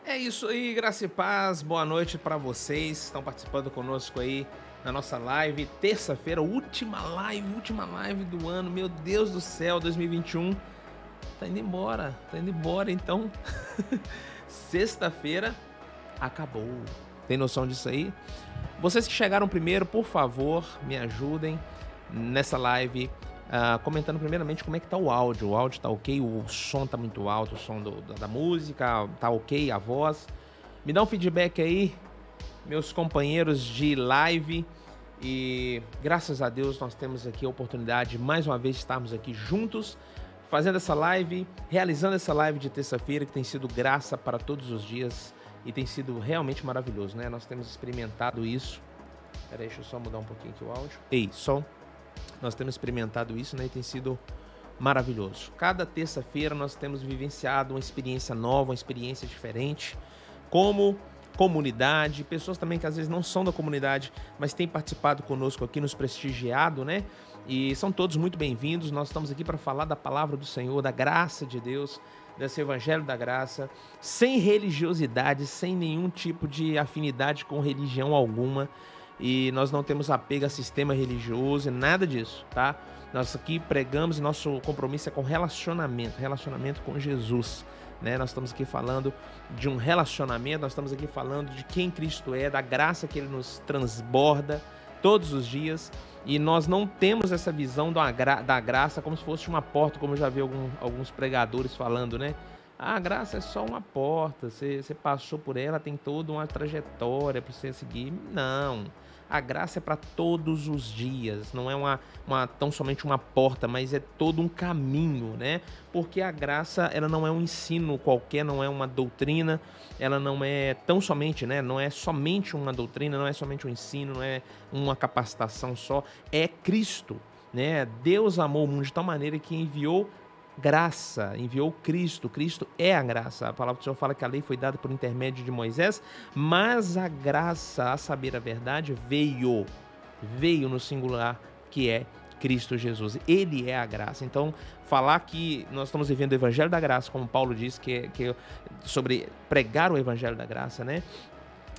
É isso aí, graça e paz, boa noite para vocês que estão participando conosco aí na nossa live, terça-feira, última live do ano, meu Deus do céu, 2021, tá indo embora, então, sexta-feira acabou, tem noção disso aí? Vocês que chegaram primeiro, por favor, me ajudem nessa live, comentando primeiramente como é que tá o áudio tá ok, o som tá muito alto, o som da música, tá ok, a voz. Me dá um feedback aí, meus companheiros de live. E graças a Deus nós temos aqui a oportunidade, mais uma vez, de estarmos aqui juntos, fazendo essa live, realizando essa live de terça-feira, que tem sido graça para todos os dias e tem sido realmente maravilhoso, né? Nós temos experimentado isso. Peraí, deixa eu só mudar um pouquinho aqui o áudio. Ei, som. Nós temos experimentado isso, né? E tem sido maravilhoso. Cada terça-feira nós temos vivenciado uma experiência nova, uma experiência diferente, como comunidade, pessoas também que às vezes não são da comunidade, mas têm participado conosco aqui, nos prestigiado, né? E são todos muito bem-vindos. Nós estamos aqui para falar da palavra do Senhor, da graça de Deus, desse evangelho da graça, sem religiosidade, sem nenhum tipo de afinidade com religião alguma. E nós não temos apego a sistema religioso, nada disso, tá? Nós aqui pregamos e nosso compromisso é com relacionamento com Jesus, né? Nós estamos aqui falando de um relacionamento, nós estamos aqui falando de quem Cristo é, da graça que Ele nos transborda todos os dias, e nós não temos essa visão da graça como se fosse uma porta, como eu já vi alguns pregadores falando, né? Ah, a graça é só uma porta, você passou por ela, tem toda uma trajetória para você seguir. Não, a graça é para todos os dias, não é tão somente uma porta, mas é todo um caminho, né? Porque a graça, ela não é um ensino qualquer, não é uma doutrina, ela não é tão somente, né? Não é somente uma doutrina, não é somente um ensino, não é uma capacitação só, é Cristo, né? Deus amou o mundo de tal maneira que enviou graça, enviou Cristo. Cristo é a graça. A palavra do Senhor fala que a lei foi dada por intermédio de Moisés, mas a graça, a saber a verdade, veio no singular, que é Cristo Jesus. Ele é a graça. Então, falar que nós estamos vivendo o evangelho da graça, como Paulo diz, que sobre pregar o evangelho da graça, né?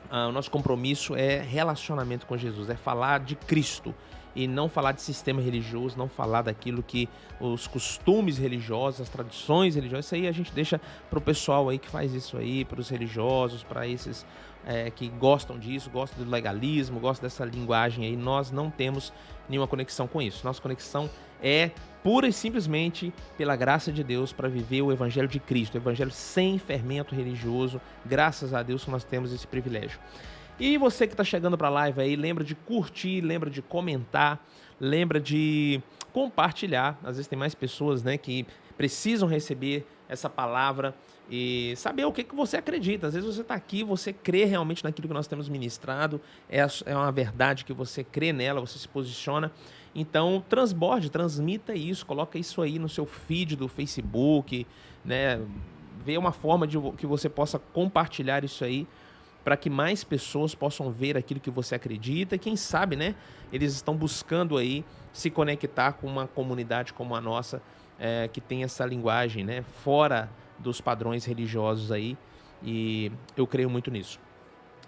O nosso compromisso é relacionamento com Jesus, é falar de Cristo e não falar de sistema religioso, não falar daquilo que os costumes religiosos, as tradições religiosas, isso aí a gente deixa para o pessoal aí que faz isso aí, para os religiosos, para esses que gostam disso, gostam do legalismo, gostam dessa linguagem aí. Nós não temos nenhuma conexão com isso. Nossa conexão é pura e simplesmente pela graça de Deus para viver o evangelho de Cristo, o evangelho sem fermento religioso. Graças a Deus que nós temos esse privilégio. E você que está chegando para a live aí, lembra de curtir, lembra de comentar, lembra de compartilhar. Às vezes tem mais pessoas, né, que precisam receber essa palavra e saber o que você acredita. Às vezes você está aqui, você crê realmente naquilo que nós temos ministrado, é uma verdade que você crê nela, você se posiciona. Então, transmita isso, coloca isso aí no seu feed do Facebook, né? Vê uma forma de que você possa compartilhar isso aí para que mais pessoas possam ver aquilo que você acredita. E quem sabe, né? Eles estão buscando aí se conectar com uma comunidade como a nossa, que tem essa linguagem, né? Fora dos padrões religiosos aí. E eu creio muito nisso.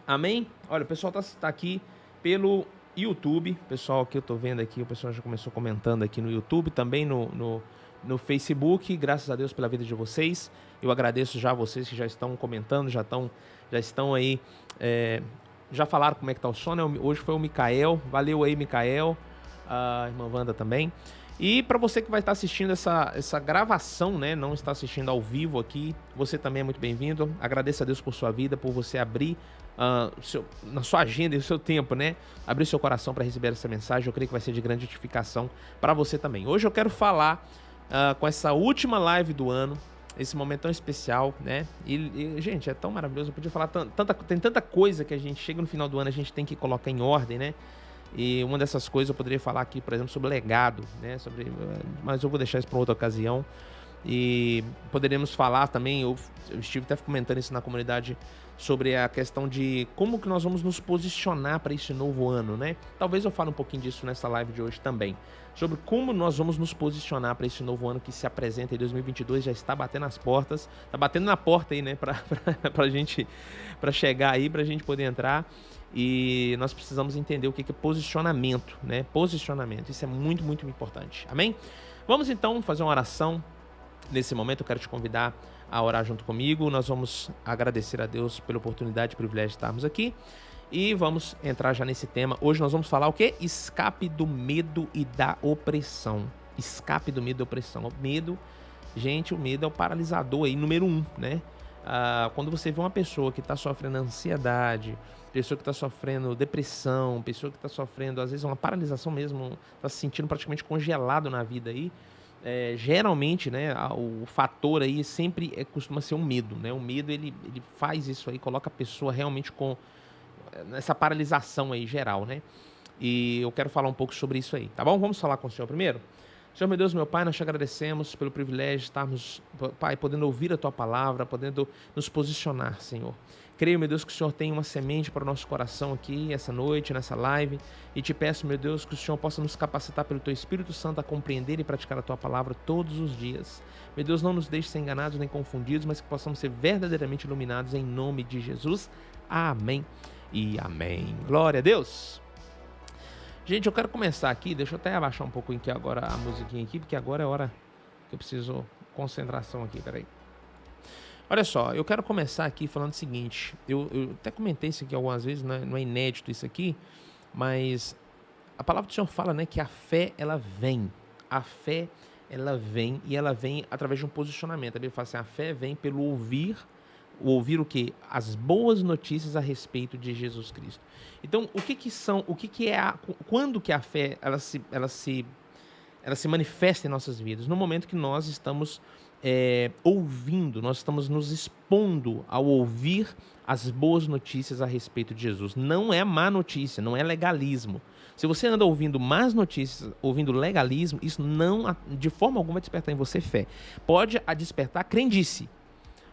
Amém? Olha, o pessoal tá aqui pelo YouTube. O pessoal que eu tô vendo aqui, o pessoal já começou comentando aqui no YouTube, também no Facebook. Graças a Deus pela vida de vocês. Eu agradeço já a vocês que já estão comentando, já estão aí, já falaram como é que tá o som, né? Hoje foi o Mikael, valeu aí, Mikael, a irmã Wanda também. E para você que vai estar assistindo essa gravação, né, não está assistindo ao vivo aqui, você também é muito bem-vindo. Agradeço a Deus por sua vida, por você abrir na sua agenda e o seu tempo, né, abrir seu coração para receber essa mensagem. Eu creio que vai ser de grande edificação para você também. Hoje eu quero falar com essa última live do ano, esse momento tão especial, né? E, gente, é tão maravilhoso. Eu podia falar tem tanta coisa que a gente chega no final do ano, a gente tem que colocar em ordem, né? E uma dessas coisas eu poderia falar aqui, por exemplo, sobre legado, né? Mas eu vou deixar isso para outra ocasião. E poderíamos falar também, eu estive até comentando isso na comunidade sobre a questão de como que nós vamos nos posicionar para esse novo ano, né? Talvez eu fale um pouquinho disso nessa live de hoje também, sobre como nós vamos nos posicionar para esse novo ano que se apresenta em 2022, já está batendo as portas, está batendo na porta aí, né, pra gente, para chegar aí, pra gente poder entrar, e nós precisamos entender o que é posicionamento, né? Posicionamento, isso é muito, muito importante, amém? Vamos então fazer uma oração. Nesse momento eu quero te convidar a orar junto comigo. Nós vamos agradecer a Deus pela oportunidade e privilégio de estarmos aqui. E vamos entrar já nesse tema. Hoje nós vamos falar o quê? Escape do medo e da opressão. Escape do medo e da opressão. O medo, gente, o medo é o paralisador aí, número 1, né? Quando você vê uma pessoa que está sofrendo ansiedade, pessoa que está sofrendo depressão, pessoa que está sofrendo, às vezes, uma paralisação mesmo, está se sentindo praticamente congelado na vida aí, geralmente, né, o fator aí sempre costuma ser o medo, né? O medo, ele faz isso aí, coloca a pessoa realmente com essa paralisação aí geral, né? E eu quero falar um pouco sobre isso aí, tá bom? Vamos falar com o Senhor primeiro? Senhor, meu Deus, meu Pai, nós te agradecemos pelo privilégio de estarmos, Pai, podendo ouvir a Tua palavra, podendo nos posicionar, Senhor. Creio, meu Deus, que o Senhor tem uma semente para o nosso coração aqui, essa noite, nessa live, e te peço, meu Deus, que o Senhor possa nos capacitar pelo Teu Espírito Santo a compreender e praticar a Tua palavra todos os dias. Meu Deus, não nos deixe ser enganados nem confundidos, mas que possamos ser verdadeiramente iluminados em nome de Jesus. Amém e amém. Glória a Deus. Gente, eu quero começar aqui, deixa eu até abaixar um pouco aqui agora a musiquinha aqui, porque agora é hora que eu preciso concentração aqui, peraí. Olha só, eu quero começar aqui falando o seguinte, eu até comentei isso aqui algumas vezes, não é inédito isso aqui, mas a palavra do Senhor fala, né, que a fé, ela vem e ela vem através de um posicionamento. A Bíblia fala assim, a fé vem pelo ouvir o quê? As boas notícias a respeito de Jesus Cristo. Então, quando que a fé, ela se manifesta em nossas vidas? No momento que nós estamos ouvindo, nós estamos nos expondo ao ouvir as boas notícias a respeito de Jesus. Não é má notícia, não é legalismo. Se você anda ouvindo más notícias, ouvindo legalismo, isso não, de forma alguma, vai despertar em você fé. Pode despertar crendice.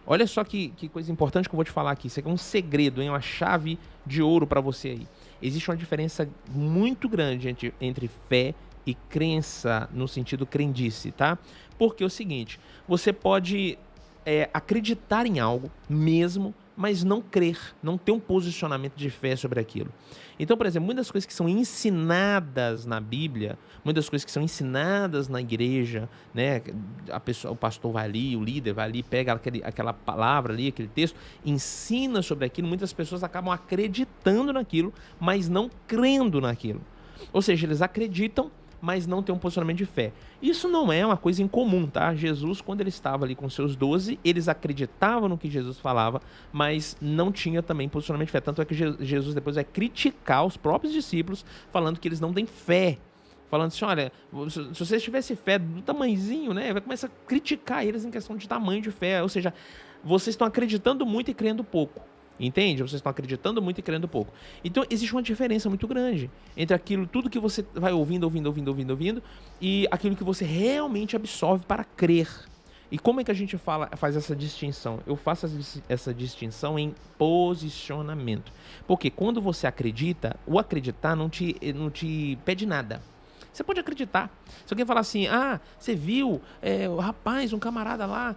Olha só que coisa importante que eu vou te falar aqui. Isso aqui é um segredo, hein? Uma chave de ouro para você aí. Existe uma diferença muito grande entre fé e crença, no sentido crendice, tá? Porque é o seguinte, você pode acreditar em algo mesmo, mas não crer, não ter um posicionamento de fé sobre aquilo. Então, por exemplo, muitas coisas que são ensinadas na Bíblia, muitas coisas que são ensinadas na igreja, né? O pastor vai ali, o líder vai ali, pega aquela palavra ali, aquele texto, ensina sobre aquilo, muitas pessoas acabam acreditando naquilo, mas não crendo naquilo. Ou seja, eles acreditam, mas não tem um posicionamento de fé. Isso não é uma coisa incomum, tá? Jesus, quando ele estava ali com seus 12, eles acreditavam no que Jesus falava, mas não tinha também posicionamento de fé. Tanto é que Jesus depois vai criticar os próprios discípulos, falando que eles não têm fé. Falando assim, olha, se vocês tivessem fé do tamanhozinho, né? Vai começar a criticar eles em questão de tamanho de fé. Ou seja, vocês estão acreditando muito e crendo pouco. Entende? Vocês estão acreditando muito e crendo pouco. Então, existe uma diferença muito grande entre tudo que você vai ouvindo, e aquilo que você realmente absorve para crer. E como é que a gente faz essa distinção? Eu faço essa distinção em posicionamento. Porque quando você acredita, o acreditar não te pede nada. Você pode acreditar. Se alguém falar assim, você viu, o rapaz, um camarada lá,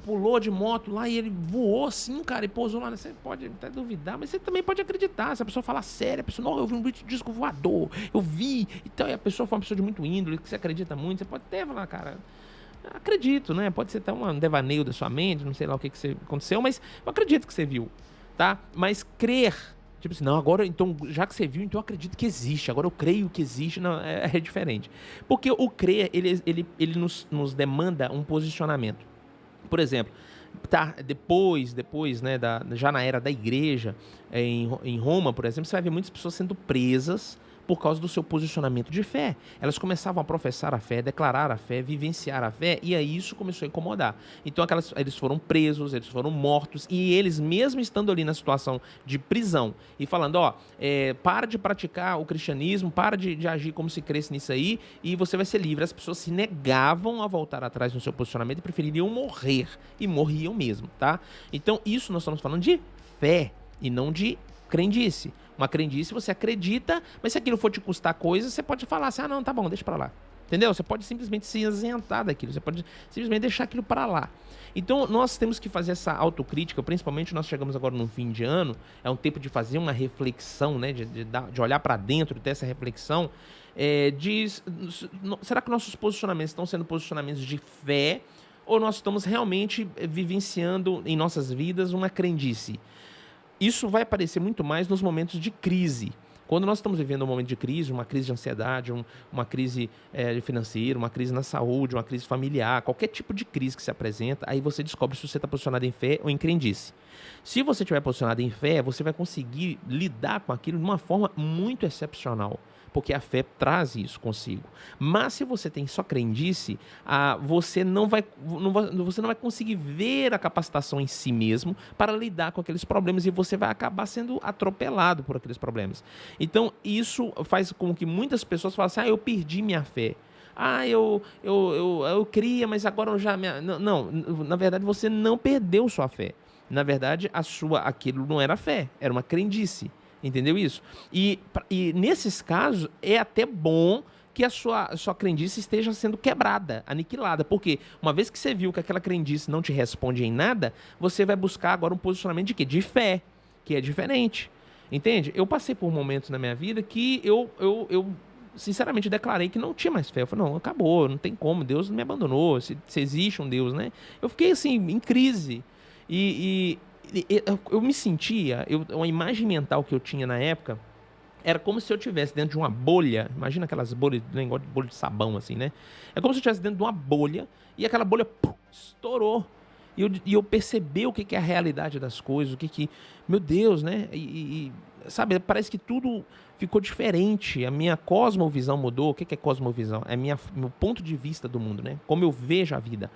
pulou de moto lá e ele voou assim, cara, e pousou lá. Você pode até duvidar, mas você também pode acreditar. Se a pessoa falar sério, a pessoa, não, eu vi um disco voador, eu vi. Então, e a pessoa for uma pessoa de muito índole, que você acredita muito, você pode até falar, cara, acredito, né? Pode ser até um devaneio da sua mente, não sei lá o que aconteceu, mas eu acredito que você viu, tá? Mas crer, tipo assim, não, agora, então, já que você viu, então eu acredito que existe, agora eu creio que existe, não, é diferente. Porque o crer, ele nos demanda um posicionamento. Por exemplo, depois, né, já na era da igreja, em Roma, por exemplo, você vai ver muitas pessoas sendo presas por causa do seu posicionamento de fé. Elas começavam a professar a fé, declarar a fé, vivenciar a fé, e aí isso começou a incomodar. Então eles foram presos, eles foram mortos, e eles mesmo estando ali na situação de prisão, e falando, para de praticar o cristianismo, para de agir como se cresce nisso aí, e você vai ser livre. As pessoas se negavam a voltar atrás no seu posicionamento e prefeririam morrer, e morriam mesmo, tá? Então isso nós estamos falando de fé e não de crendice. Uma crendice você acredita, mas se aquilo for te custar coisa, você pode falar assim, não, tá bom, deixa pra lá. Entendeu? Você pode simplesmente se isentar daquilo, você pode simplesmente deixar aquilo para lá. Então, nós temos que fazer essa autocrítica, principalmente nós chegamos agora no fim de ano, é um tempo de fazer uma reflexão, né, de olhar para dentro, ter essa reflexão, será que nossos posicionamentos estão sendo posicionamentos de fé ou nós estamos realmente vivenciando em nossas vidas uma crendice? Isso vai aparecer muito mais nos momentos de crise. Quando nós estamos vivendo um momento de crise, uma crise de ansiedade, uma crise financeira, uma crise na saúde, uma crise familiar, qualquer tipo de crise que se apresenta, aí você descobre se você está posicionado em fé ou em crendice. Se você estiver posicionado em fé, você vai conseguir lidar com aquilo de uma forma muito excepcional, porque a fé traz isso consigo. Mas se você tem só crendice, você não vai conseguir ver a capacitação em si mesmo para lidar com aqueles problemas e você vai acabar sendo atropelado por aqueles problemas. Então, isso faz com que muitas pessoas falem assim, eu perdi minha fé. Eu queria, mas agora eu já... Não, na verdade, você não perdeu sua fé. Na verdade, aquilo não era fé, era uma crendice. Entendeu isso? E nesses casos, é até bom que a sua crendice esteja sendo quebrada, aniquilada. Porque uma vez que você viu que aquela crendice não te responde em nada, você vai buscar agora um posicionamento de quê? De fé, que é diferente. Entende? Eu passei por momentos na minha vida que eu sinceramente declarei que não tinha mais fé. Eu falei, não, acabou, não tem como, Deus me abandonou, se existe um Deus, né? Eu fiquei assim, em crise. Eu me sentia, uma imagem mental que eu tinha na época, era como se eu estivesse dentro de uma bolha, imagina aquelas bolhas, negócio de bolha de sabão assim, né? É como se eu estivesse dentro de uma bolha, e aquela bolha estourou, e eu percebi o que é a realidade das coisas, meu Deus, né? Sabe, parece que tudo ficou diferente, a minha cosmovisão mudou. O que é cosmovisão? É meu ponto de vista do mundo, né? Como eu vejo a vida.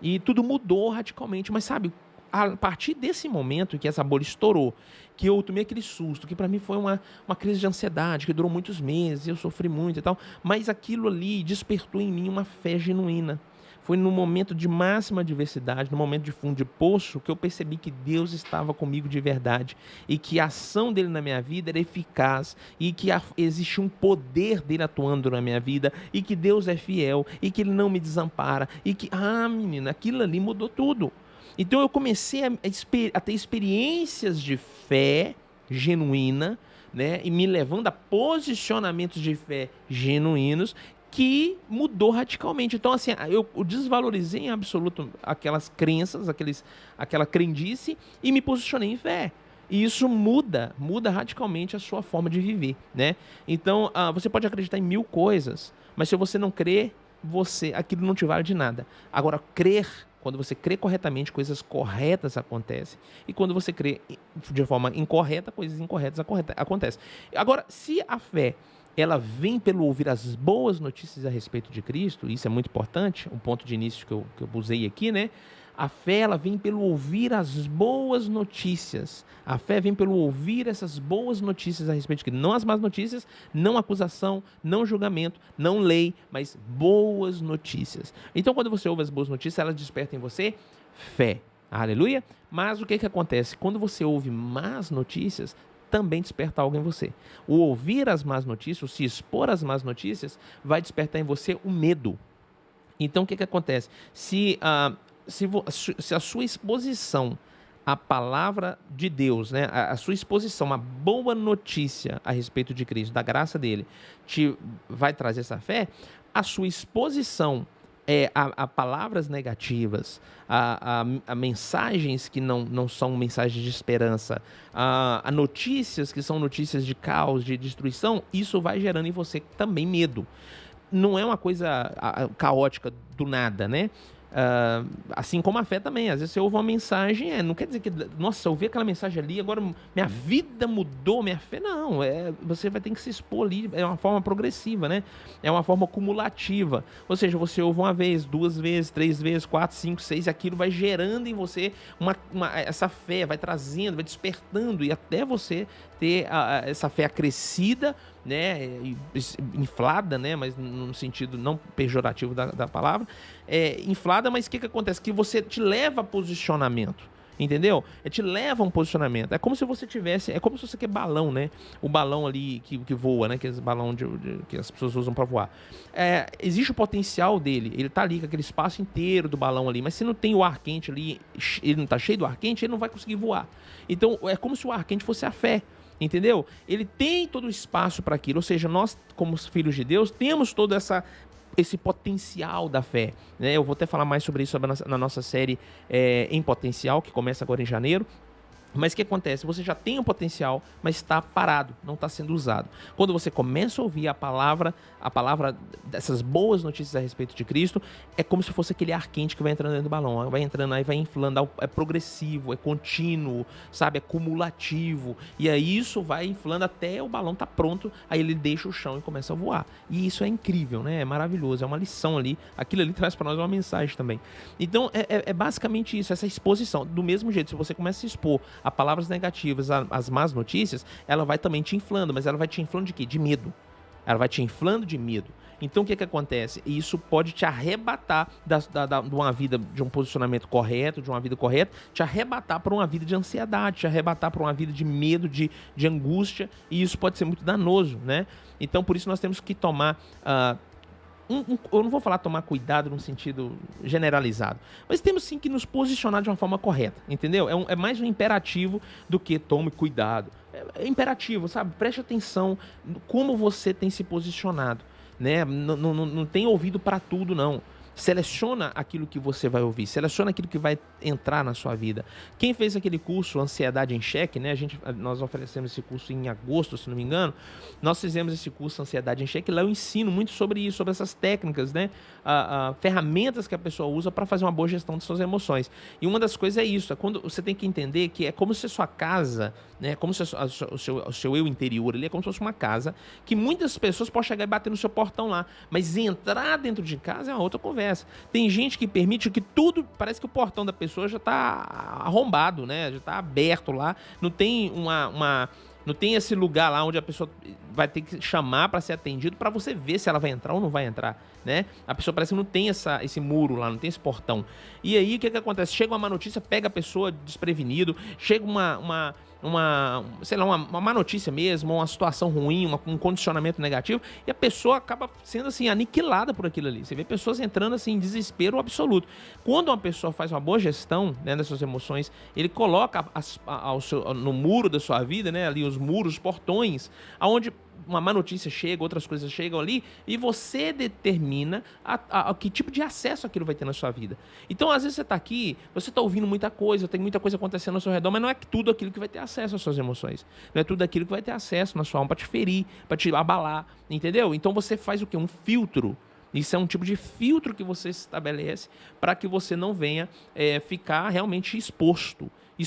E tudo mudou radicalmente, mas sabe... A partir desse momento que essa bolha estourou, que eu tomei aquele susto, que para mim foi uma crise de ansiedade, que durou muitos meses, eu sofri muito e tal, mas aquilo ali despertou em mim uma fé genuína. Foi no momento de máxima adversidade, no momento de fundo de poço, que eu percebi que Deus estava comigo de verdade e que a ação dele na minha vida era eficaz e que existe um poder dele atuando na minha vida e que Deus é fiel e que ele não me desampara e que, menina, aquilo ali mudou tudo. Então eu comecei a ter experiências de fé genuína, né, e me levando a posicionamentos de fé genuínos que mudou radicalmente. Então, assim, eu desvalorizei em absoluto aquelas crenças, aquela crendice e me posicionei em fé. E isso muda radicalmente a sua forma de viver, né? Então, você pode acreditar em 1000 coisas, mas se você não crê, aquilo não te vale de nada. Agora, quando você crê corretamente, coisas corretas acontecem. E quando você crê de forma incorreta, coisas incorretas acontecem. Agora, se a fé ela vem pelo ouvir as boas notícias a respeito de Cristo, isso é muito importante, um ponto de início que eu usei aqui, né? A fé ela vem pelo ouvir as boas notícias. A fé vem pelo ouvir essas boas notícias a respeito de Cristo. Não as más notícias, não acusação, não julgamento, não lei, mas boas notícias. Então, quando você ouve as boas notícias, elas despertam em você fé. Aleluia? Mas o que acontece? Quando você ouve más notícias, também desperta algo em você. O ouvir as más notícias, o se expor às más notícias, vai despertar em você o medo. Então, o que acontece? Se a sua exposição à palavra de Deus, né, a sua exposição, a boa notícia a respeito de Cristo, da graça dele, te vai trazer essa fé, a sua exposição a palavras negativas, a mensagens que não são mensagens de esperança, a notícias que são notícias de caos, de destruição, isso vai gerando em você também medo. Não é uma coisa caótica do nada, né? Assim como a fé também, às vezes você ouve uma mensagem, não quer dizer que, nossa, eu ouvi aquela mensagem ali, agora minha vida mudou, minha fé, não, você vai ter que se expor ali, é uma forma progressiva, né? É uma forma cumulativa, ou seja, você ouve uma vez, 2 vezes, 3 vezes, 4, 5, 6, e aquilo vai gerando em você essa fé, vai trazendo, vai despertando, e até você ter essa fé acrescida, né, inflada, né, mas no sentido não pejorativo da palavra, inflada, mas o que acontece? Que você te leva a posicionamento. entendeu? Te leva a um posicionamento. É como se você tivesse, é como se você quer balão, né? O balão ali que voa, né? Que é esse balão que as pessoas usam para voar. Existe o potencial dele, ele tá ali com aquele espaço inteiro do balão ali, mas se não tem o ar quente ali, ele não tá cheio do ar quente, ele não vai conseguir voar. Então é como se o ar quente fosse a fé. Entendeu? Ele tem todo o espaço para aquilo, ou seja, nós, como filhos de Deus, temos todo esse potencial da fé, né? Eu vou até falar mais sobre isso na nossa série Em Potencial, que começa agora em janeiro. Mas o que acontece? Você já tem o potencial, mas está parado, não está sendo usado. Quando você começa a ouvir a palavra dessas boas notícias a respeito de Cristo, é como se fosse aquele ar quente que vai entrando dentro do balão, vai entrando aí, vai inflando, é progressivo, é contínuo, sabe? É cumulativo. E aí isso vai inflando até o balão tá pronto, aí ele deixa o chão e começa a voar. E isso é incrível, né? É maravilhoso, é uma lição ali. Aquilo ali traz para nós uma mensagem também. Então, é basicamente isso, essa exposição. Do mesmo jeito, se você começa a expor a palavras negativas, as más notícias, ela vai também te inflando, mas ela vai te inflando de quê? De medo. Ela vai te inflando de medo. Então o que acontece? Isso pode te arrebatar de uma vida, de um posicionamento correto, de uma vida correta, te arrebatar para uma vida de ansiedade, te arrebatar para uma vida de medo, de angústia, e isso pode ser muito danoso, né? Então por isso nós temos que tomar... eu não vou falar tomar cuidado num sentido generalizado, mas temos sim que nos posicionar de uma forma correta, entendeu? É mais um imperativo do que tome cuidado. É imperativo, sabe? Preste atenção como você tem se posicionado, né? Não tem ouvido para tudo, não. Seleciona aquilo que você vai ouvir, seleciona aquilo que vai entrar na sua vida. Quem fez aquele curso Ansiedade em Xeque, né? Nós oferecemos esse curso em agosto, se não me engano. Nós fizemos esse curso Ansiedade em Xeque. Lá eu ensino muito sobre isso, sobre essas técnicas, né? Ferramentas que a pessoa usa para fazer uma boa gestão de suas emoções. E uma das coisas é isso, é quando você tem que entender que é como se a sua casa, né? Como se o seu eu interior, ele é como se fosse uma casa que muitas pessoas podem chegar e bater no seu portão lá, mas entrar dentro de casa é uma outra conversa. Tem gente que permite que tudo, parece que o portão da pessoa já está arrombado, né? Já está aberto lá, não tem não tem esse lugar lá onde a pessoa vai ter que chamar para ser atendido para você ver se ela vai entrar ou não vai entrar, né? A pessoa parece que não tem esse muro lá, não tem esse portão. E aí o que acontece? Chega uma má notícia, pega a pessoa desprevenido, chega sei lá, uma má notícia mesmo, uma situação ruim, um condicionamento negativo, e a pessoa acaba sendo assim, aniquilada por aquilo ali. Você vê pessoas entrando assim em desespero absoluto. Quando uma pessoa faz uma boa gestão, né, das suas emoções, ele coloca no muro da sua vida, né, ali os muros, os portões, aonde uma má notícia chega, outras coisas chegam ali, e você determina que tipo de acesso aquilo vai ter na sua vida. Então, às vezes você está aqui, você está ouvindo muita coisa, tem muita coisa acontecendo ao seu redor, mas não é tudo aquilo que vai ter acesso às suas emoções. Não é tudo aquilo que vai ter acesso na sua alma para te ferir, para te abalar, entendeu? Então você faz o quê? Um filtro. Isso é um tipo de filtro que você estabelece para que você não venha ficar realmente exposto e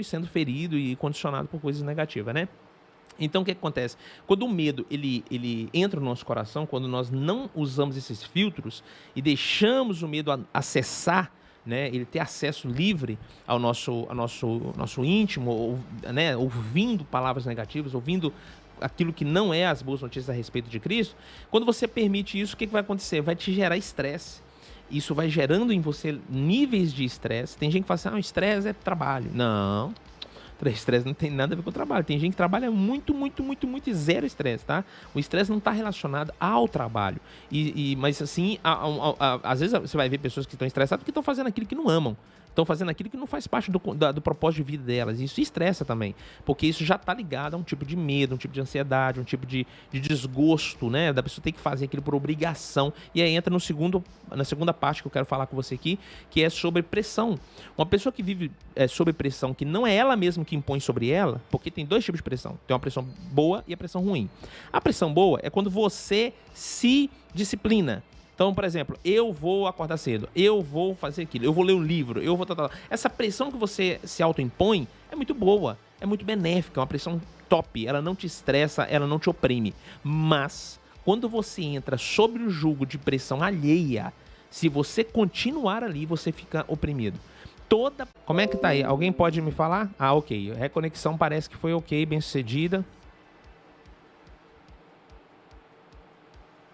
sendo ferido e condicionado por coisas negativas, né? Então, o que acontece? Quando o medo ele entra no nosso coração, quando nós não usamos esses filtros e deixamos o medo acessar, né, ele ter acesso livre ao nosso íntimo, né, ouvindo palavras negativas, ouvindo aquilo que não é as boas notícias a respeito de Cristo, quando você permite isso, o que vai acontecer? Vai te gerar estresse. Isso vai gerando em você níveis de estresse. Tem gente que fala assim, o estresse é trabalho. Não. Estresse não tem nada a ver com o trabalho. Tem gente que trabalha muito e zero estresse, tá? O estresse não está relacionado ao trabalho. Mas assim, às vezes você vai ver pessoas que estão estressadas porque estão fazendo aquilo que não amam. Estão fazendo aquilo que não faz parte do propósito de vida delas. E isso estressa também, porque isso já está ligado a um tipo de medo, um tipo de ansiedade, um tipo de desgosto, né? Da pessoa ter que fazer aquilo por obrigação. E aí entra na segunda parte que eu quero falar com você aqui, que é sobre pressão. Uma pessoa que vive sob pressão, que não é ela mesma que impõe sobre ela, porque tem dois tipos de pressão. Tem uma pressão boa e a pressão ruim. A pressão boa é quando você se disciplina. Então, por exemplo, eu vou acordar cedo, eu vou fazer aquilo, eu vou ler um livro, eu vou... Essa pressão que você se autoimpõe é muito boa, é muito benéfica, é uma pressão top, ela não te estressa, ela não te oprime. Mas, quando você entra sobre o jugo de pressão alheia, se você continuar ali, você fica oprimido. Como é que tá aí? Alguém pode me falar? Ok, a reconexão parece que foi ok, bem sucedida.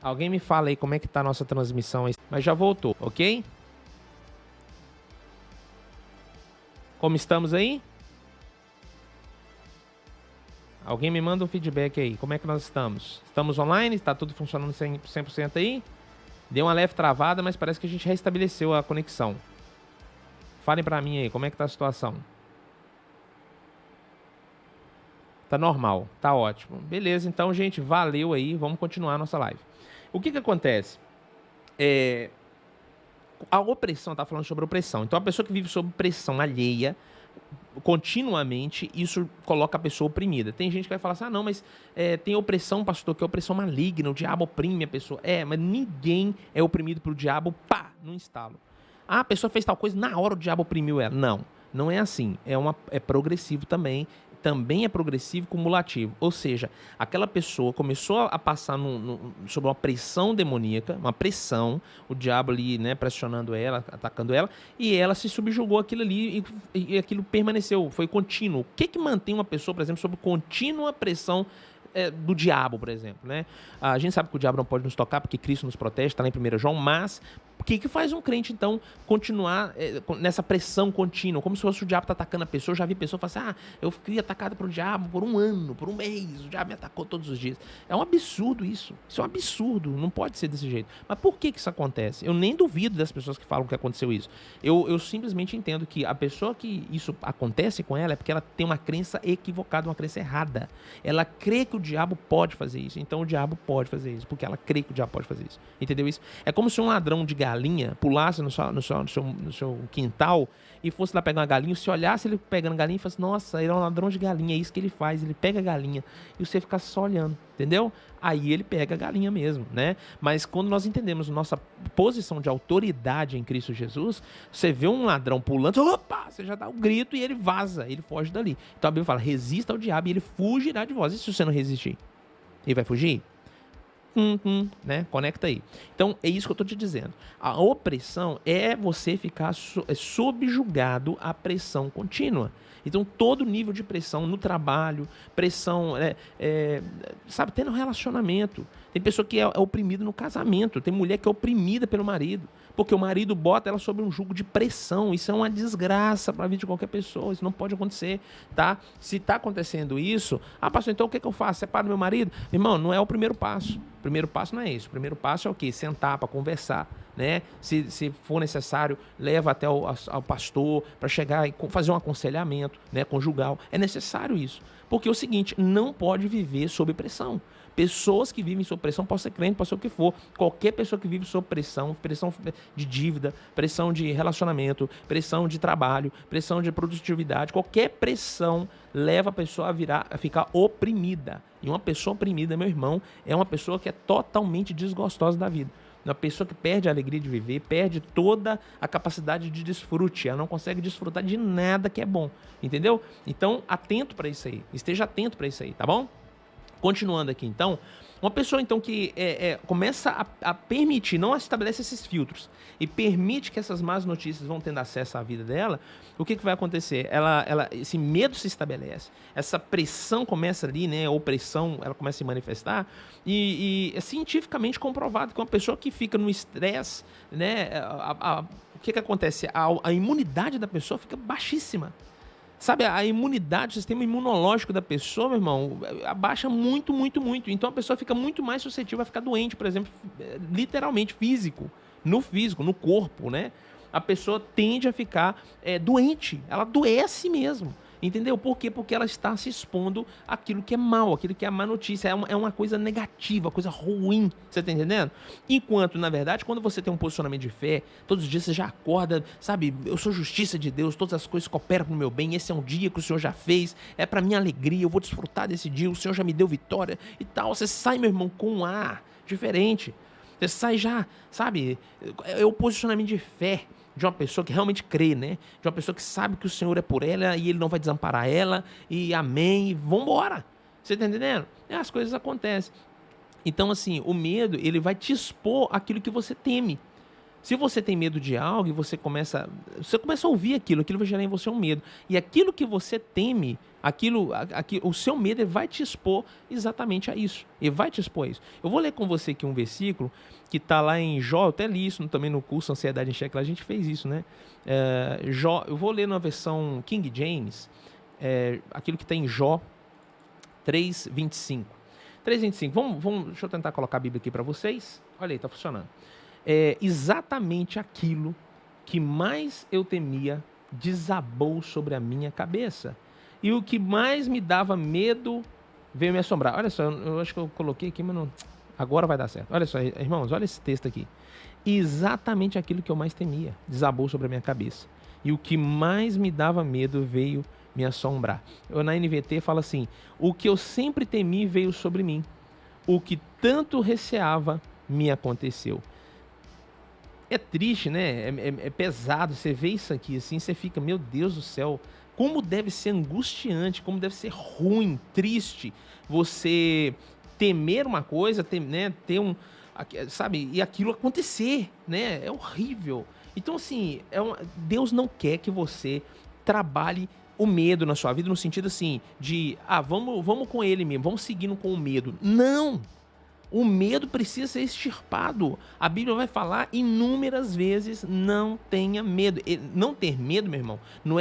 Alguém me fala aí como é que tá a nossa transmissão aí. Mas já voltou, ok? Como estamos aí? Alguém me manda um feedback aí. Como é que nós estamos? Estamos online? Está tudo funcionando 100% aí? Deu uma leve travada, mas parece que a gente restabeleceu a conexão. Falem pra mim aí, como é que tá a situação? Tá normal, tá ótimo. Beleza, então, gente, valeu aí. Vamos continuar a nossa live. O que acontece? A opressão, tá falando sobre opressão. Então, a pessoa que vive sob pressão alheia, continuamente, isso coloca a pessoa oprimida. Tem gente que vai falar assim, não, mas tem opressão, pastor, que é opressão maligna, o diabo oprime a pessoa. Mas ninguém é oprimido pelo diabo, no instalo. A pessoa fez tal coisa, na hora o diabo oprimiu ela. Não é assim. É progressivo também. Também é progressivo e cumulativo. Ou seja, aquela pessoa começou a passar sob uma pressão demoníaca, uma pressão, o diabo ali, né, pressionando ela, atacando ela, e ela se subjugou aquilo ali e aquilo permaneceu, foi contínuo. O que mantém uma pessoa, por exemplo, sob contínua pressão do diabo, por exemplo, né? A gente sabe que o diabo não pode nos tocar porque Cristo nos protege, está lá em 1 João, mas o que faz um crente, então, continuar nessa pressão contínua? Como se fosse o diabo tá atacando a pessoa. Eu já vi pessoa falar assim, eu fui atacado pelo diabo por um ano, por um mês, o diabo me atacou todos os dias. É um absurdo isso. Isso é um absurdo, não pode ser desse jeito. Mas por que isso acontece? Eu nem duvido das pessoas que falam que aconteceu isso. Eu simplesmente entendo que a pessoa que isso acontece com ela é porque ela tem uma crença equivocada, uma crença errada. Ela crê que o diabo pode fazer isso, então o diabo pode fazer isso, porque ela crê que o diabo pode fazer isso. Entendeu isso? É como se um ladrão de galinha pulasse no seu quintal e fosse lá pegar uma galinha, se olhasse ele pegando galinha e falasse, nossa, ele é um ladrão de galinha, é isso que ele faz, ele pega a galinha, e você fica só olhando, entendeu? Aí ele pega a galinha mesmo, né? Mas quando nós entendemos nossa posição de autoridade em Cristo Jesus, você vê um ladrão pulando, opa, você já dá um grito e ele vaza, ele foge dali. Então a Bíblia fala, resista ao diabo e ele fugirá de vós. E se você não resistir? Ele vai fugir? Né? Conecta aí. Então, é isso que eu estou te dizendo. A opressão é você ficar subjugado à pressão contínua. Então, todo nível de pressão no trabalho, pressão, sabe, até no relacionamento. Tem pessoa que é oprimida no casamento, tem mulher que é oprimida pelo marido, porque o marido bota ela sob um jugo de pressão. Isso é uma desgraça para a vida de qualquer pessoa, isso não pode acontecer, tá? Se está acontecendo isso, pastor, então o que eu faço? Separo meu marido? Irmão, não é o primeiro passo. O primeiro passo não é isso. O primeiro passo é o quê? Sentar para conversar, né? Se for necessário, leva até ao pastor para chegar e fazer um aconselhamento, né, conjugal. É necessário isso. Porque é o seguinte, não pode viver sob pressão. Pessoas que vivem sob pressão, pode ser crente, pode ser o que for. Qualquer pessoa que vive sob pressão de dívida, pressão de relacionamento, pressão de trabalho, pressão de produtividade, qualquer pressão leva a pessoa a ficar oprimida. E uma pessoa oprimida, meu irmão, é uma pessoa que é totalmente desgostosa da vida. Uma pessoa que perde a alegria de viver, perde toda a capacidade de desfrute. Ela não consegue desfrutar de nada que é bom, entendeu? Então, atento para isso aí. Esteja atento para isso aí, tá bom? Continuando aqui, então, uma pessoa então que começa a permitir, não estabelece esses filtros e permite que essas más notícias vão tendo acesso à vida dela, o que vai acontecer? Esse medo se estabelece, essa pressão começa ali, né, a opressão, ela começa a se manifestar e é cientificamente comprovado que uma pessoa que fica no estresse, né, o que acontece? A imunidade da pessoa fica baixíssima. Sabe, a imunidade, o sistema imunológico da pessoa, meu irmão, abaixa muito, muito, muito. Então a pessoa fica muito mais suscetível a ficar doente, por exemplo, literalmente físico, no corpo, né? A pessoa tende a ficar doente, ela adoece mesmo. Entendeu? Por quê? Porque ela está se expondo àquilo que é mal, aquilo que é má notícia, é uma coisa negativa, coisa ruim, você está entendendo? Enquanto, na verdade, quando você tem um posicionamento de fé, todos os dias você já acorda, sabe, eu sou justiça de Deus, todas as coisas cooperam para o meu bem, esse é um dia que o Senhor já fez, é para minha alegria, eu vou desfrutar desse dia, o Senhor já me deu vitória e tal, você sai, meu irmão, com um ar diferente, você sai já, sabe, é o posicionamento de fé, de uma pessoa que realmente crê, né? De uma pessoa que sabe que o Senhor é por ela e Ele não vai desamparar ela, e amém, e vambora. Você tá entendendo? As coisas acontecem. Então, assim, o medo, ele vai te expor aquilo que você teme. Se você tem medo de algo e você começa a ouvir aquilo vai gerar em você um medo. E aquilo que você teme, o seu medo ele vai te expor exatamente a isso. Ele vai te expor a isso. Eu vou ler com você aqui um versículo que está lá em Jó, eu até li isso também no curso Ansiedade em Xeque, lá a gente fez isso, né? Jó, eu vou ler na versão King James, aquilo que está em Jó 3:25. 3:25. Deixa eu tentar colocar a Bíblia aqui para vocês. Olha aí, está funcionando. Exatamente aquilo que mais eu temia desabou sobre a minha cabeça. E o que mais me dava medo veio me assombrar. Olha só, eu acho que eu coloquei aqui, mas não... Agora vai dar certo. Olha só, irmãos, olha esse texto aqui. Exatamente aquilo que eu mais temia desabou sobre a minha cabeça. E o que mais me dava medo veio me assombrar. Na NVT fala assim: o que eu sempre temi veio sobre mim. O que tanto receava me aconteceu. É triste, né? É pesado. Você vê isso aqui assim, você fica, meu Deus do céu, como deve ser angustiante, como deve ser ruim, triste você temer uma coisa, ter sabe, e aquilo acontecer, né? É horrível. Então, assim, Deus não quer que você trabalhe o medo na sua vida no sentido assim de, vamos com ele mesmo, vamos seguindo com o medo. Não! O medo precisa ser extirpado. A Bíblia vai falar inúmeras vezes: não tenha medo. Não ter medo, meu irmão, não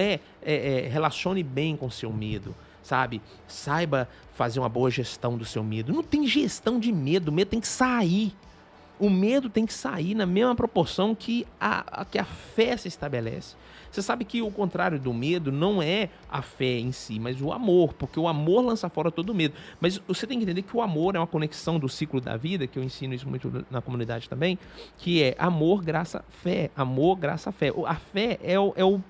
relacione bem com o seu medo, sabe? Saiba fazer uma boa gestão do seu medo. Não tem gestão de medo, o medo tem que sair. O medo tem que sair na mesma proporção que a fé se estabelece. Você sabe que o contrário do medo não é a fé em si, mas o amor, porque o amor lança fora todo medo. Mas você tem que entender que o amor é uma conexão do ciclo da vida, que eu ensino isso muito na comunidade também, que é amor, graça, fé. Amor, graça, fé. A fé é o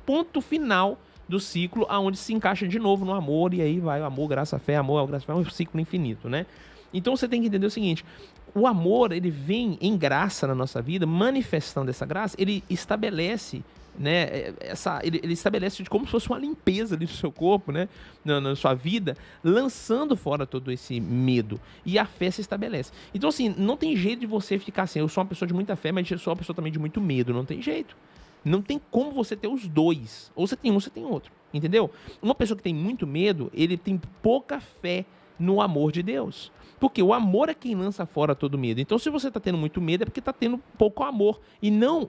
ponto final do ciclo, aonde se encaixa de novo no amor, e aí vai o amor, graça, fé, amor, graça, fé, é um ciclo infinito, né? Então você tem que entender o seguinte: o amor, ele vem em graça na nossa vida, manifestando essa graça, ele estabelece, né, ele estabelece como se fosse uma limpeza ali do seu corpo, né, na sua vida, lançando fora todo esse medo, e a fé se estabelece. Então, assim, não tem jeito de você ficar assim: eu sou uma pessoa de muita fé, mas eu sou uma pessoa também de muito medo. Não tem jeito. Não tem como você ter os dois. Ou você tem um, ou você tem outro. Entendeu? Uma pessoa que tem muito medo, ele tem pouca fé no amor de Deus. Porque o amor é quem lança fora todo medo. Então, se você está tendo muito medo, é porque está tendo pouco amor. E não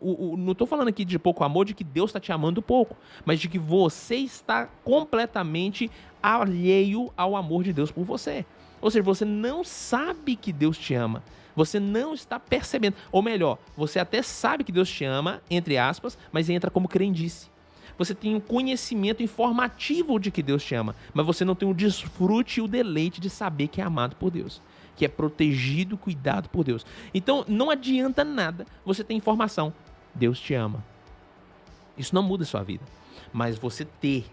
estou falando aqui de pouco amor, de que Deus está te amando pouco, mas de que você está completamente alheio ao amor de Deus por você. Ou seja, você não sabe que Deus te ama. Você não está percebendo. Ou melhor, você até sabe que Deus te ama, entre aspas, mas entra como crendice. Você tem um conhecimento informativo de que Deus te ama, mas você não tem o desfrute e o deleite de saber que é amado por Deus, que é protegido, cuidado por Deus. Então, não adianta nada você ter informação: Deus te ama. Isso não muda a sua vida. Mas você ter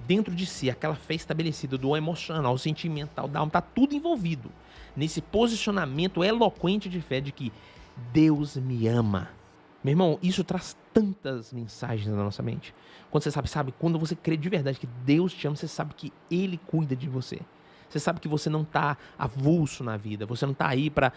dentro de si aquela fé estabelecida do emocional, do sentimental, da alma, está tudo envolvido nesse posicionamento eloquente de fé de que Deus me ama. Meu irmão, isso traz tantas mensagens na nossa mente. Quando você sabe, quando você crê de verdade que Deus te ama, você sabe que Ele cuida de você. Você sabe que você não está avulso na vida, você não está aí para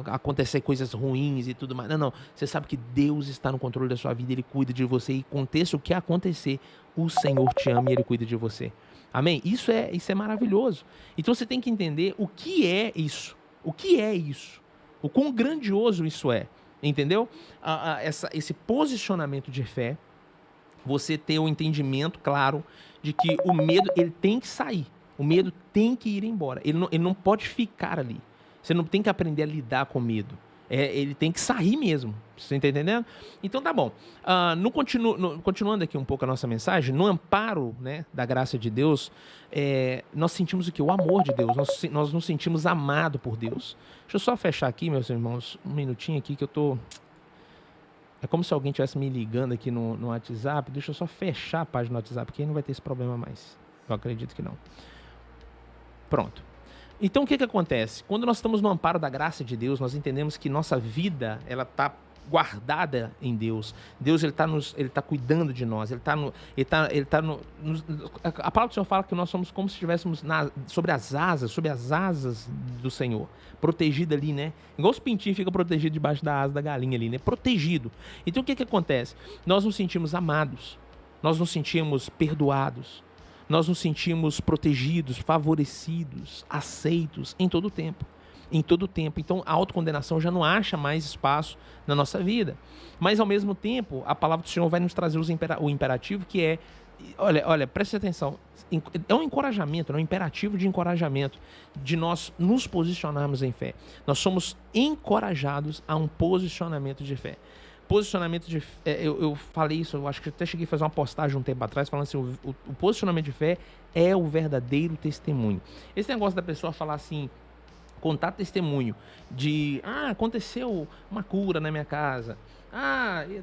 acontecer coisas ruins e tudo mais. Não. Você sabe que Deus está no controle da sua vida, Ele cuida de você, e aconteça o que acontecer, o Senhor te ama e Ele cuida de você. Amém? Isso é maravilhoso. Então você tem que entender o que é isso. O que é isso? O quão grandioso isso é. Entendeu? Esse posicionamento de fé, você ter o entendimento claro de que o medo, ele tem que sair. O medo tem que ir embora. Ele não pode ficar ali. Você não tem que aprender a lidar com medo. Ele tem que sair mesmo. Você está entendendo? Então tá bom. Continuando aqui um pouco a nossa mensagem, no amparo, né, da graça de Deus, nós sentimos o quê? O amor de Deus. Nós nos sentimos amados por Deus. Deixa eu só fechar aqui, meus irmãos, um minutinho aqui que eu tô... É como se alguém estivesse me ligando aqui no WhatsApp. Deixa eu só fechar a página do WhatsApp, porque aí não vai ter esse problema mais. Eu acredito que não. Pronto. Então o que acontece? Quando nós estamos no amparo da graça de Deus, nós entendemos que nossa vida, ela está guardada em Deus. Deus, ele tá cuidando de nós. A palavra do Senhor fala que nós somos como se estivéssemos sobre as asas do Senhor. Protegido ali, né? Igual os pintinhos ficam protegidos debaixo da asa da galinha ali, né? Protegido. Então o que acontece? Nós nos sentimos amados. Nós nos sentimos perdoados. Nós nos sentimos protegidos, favorecidos, aceitos em todo o tempo. Em todo o tempo. Então a autocondenação já não acha mais espaço na nossa vida. Mas ao mesmo tempo, a palavra do Senhor vai nos trazer o imperativo, que é, olha, preste atenção, é um encorajamento, é um imperativo de encorajamento, de nós nos posicionarmos em fé. Nós somos encorajados a um posicionamento de fé. Posicionamento de fé, eu falei isso, eu acho que até cheguei a fazer uma postagem um tempo atrás, falando assim, o posicionamento de fé é o verdadeiro testemunho. Esse negócio da pessoa falar assim, contar testemunho de, aconteceu uma cura na minha casa,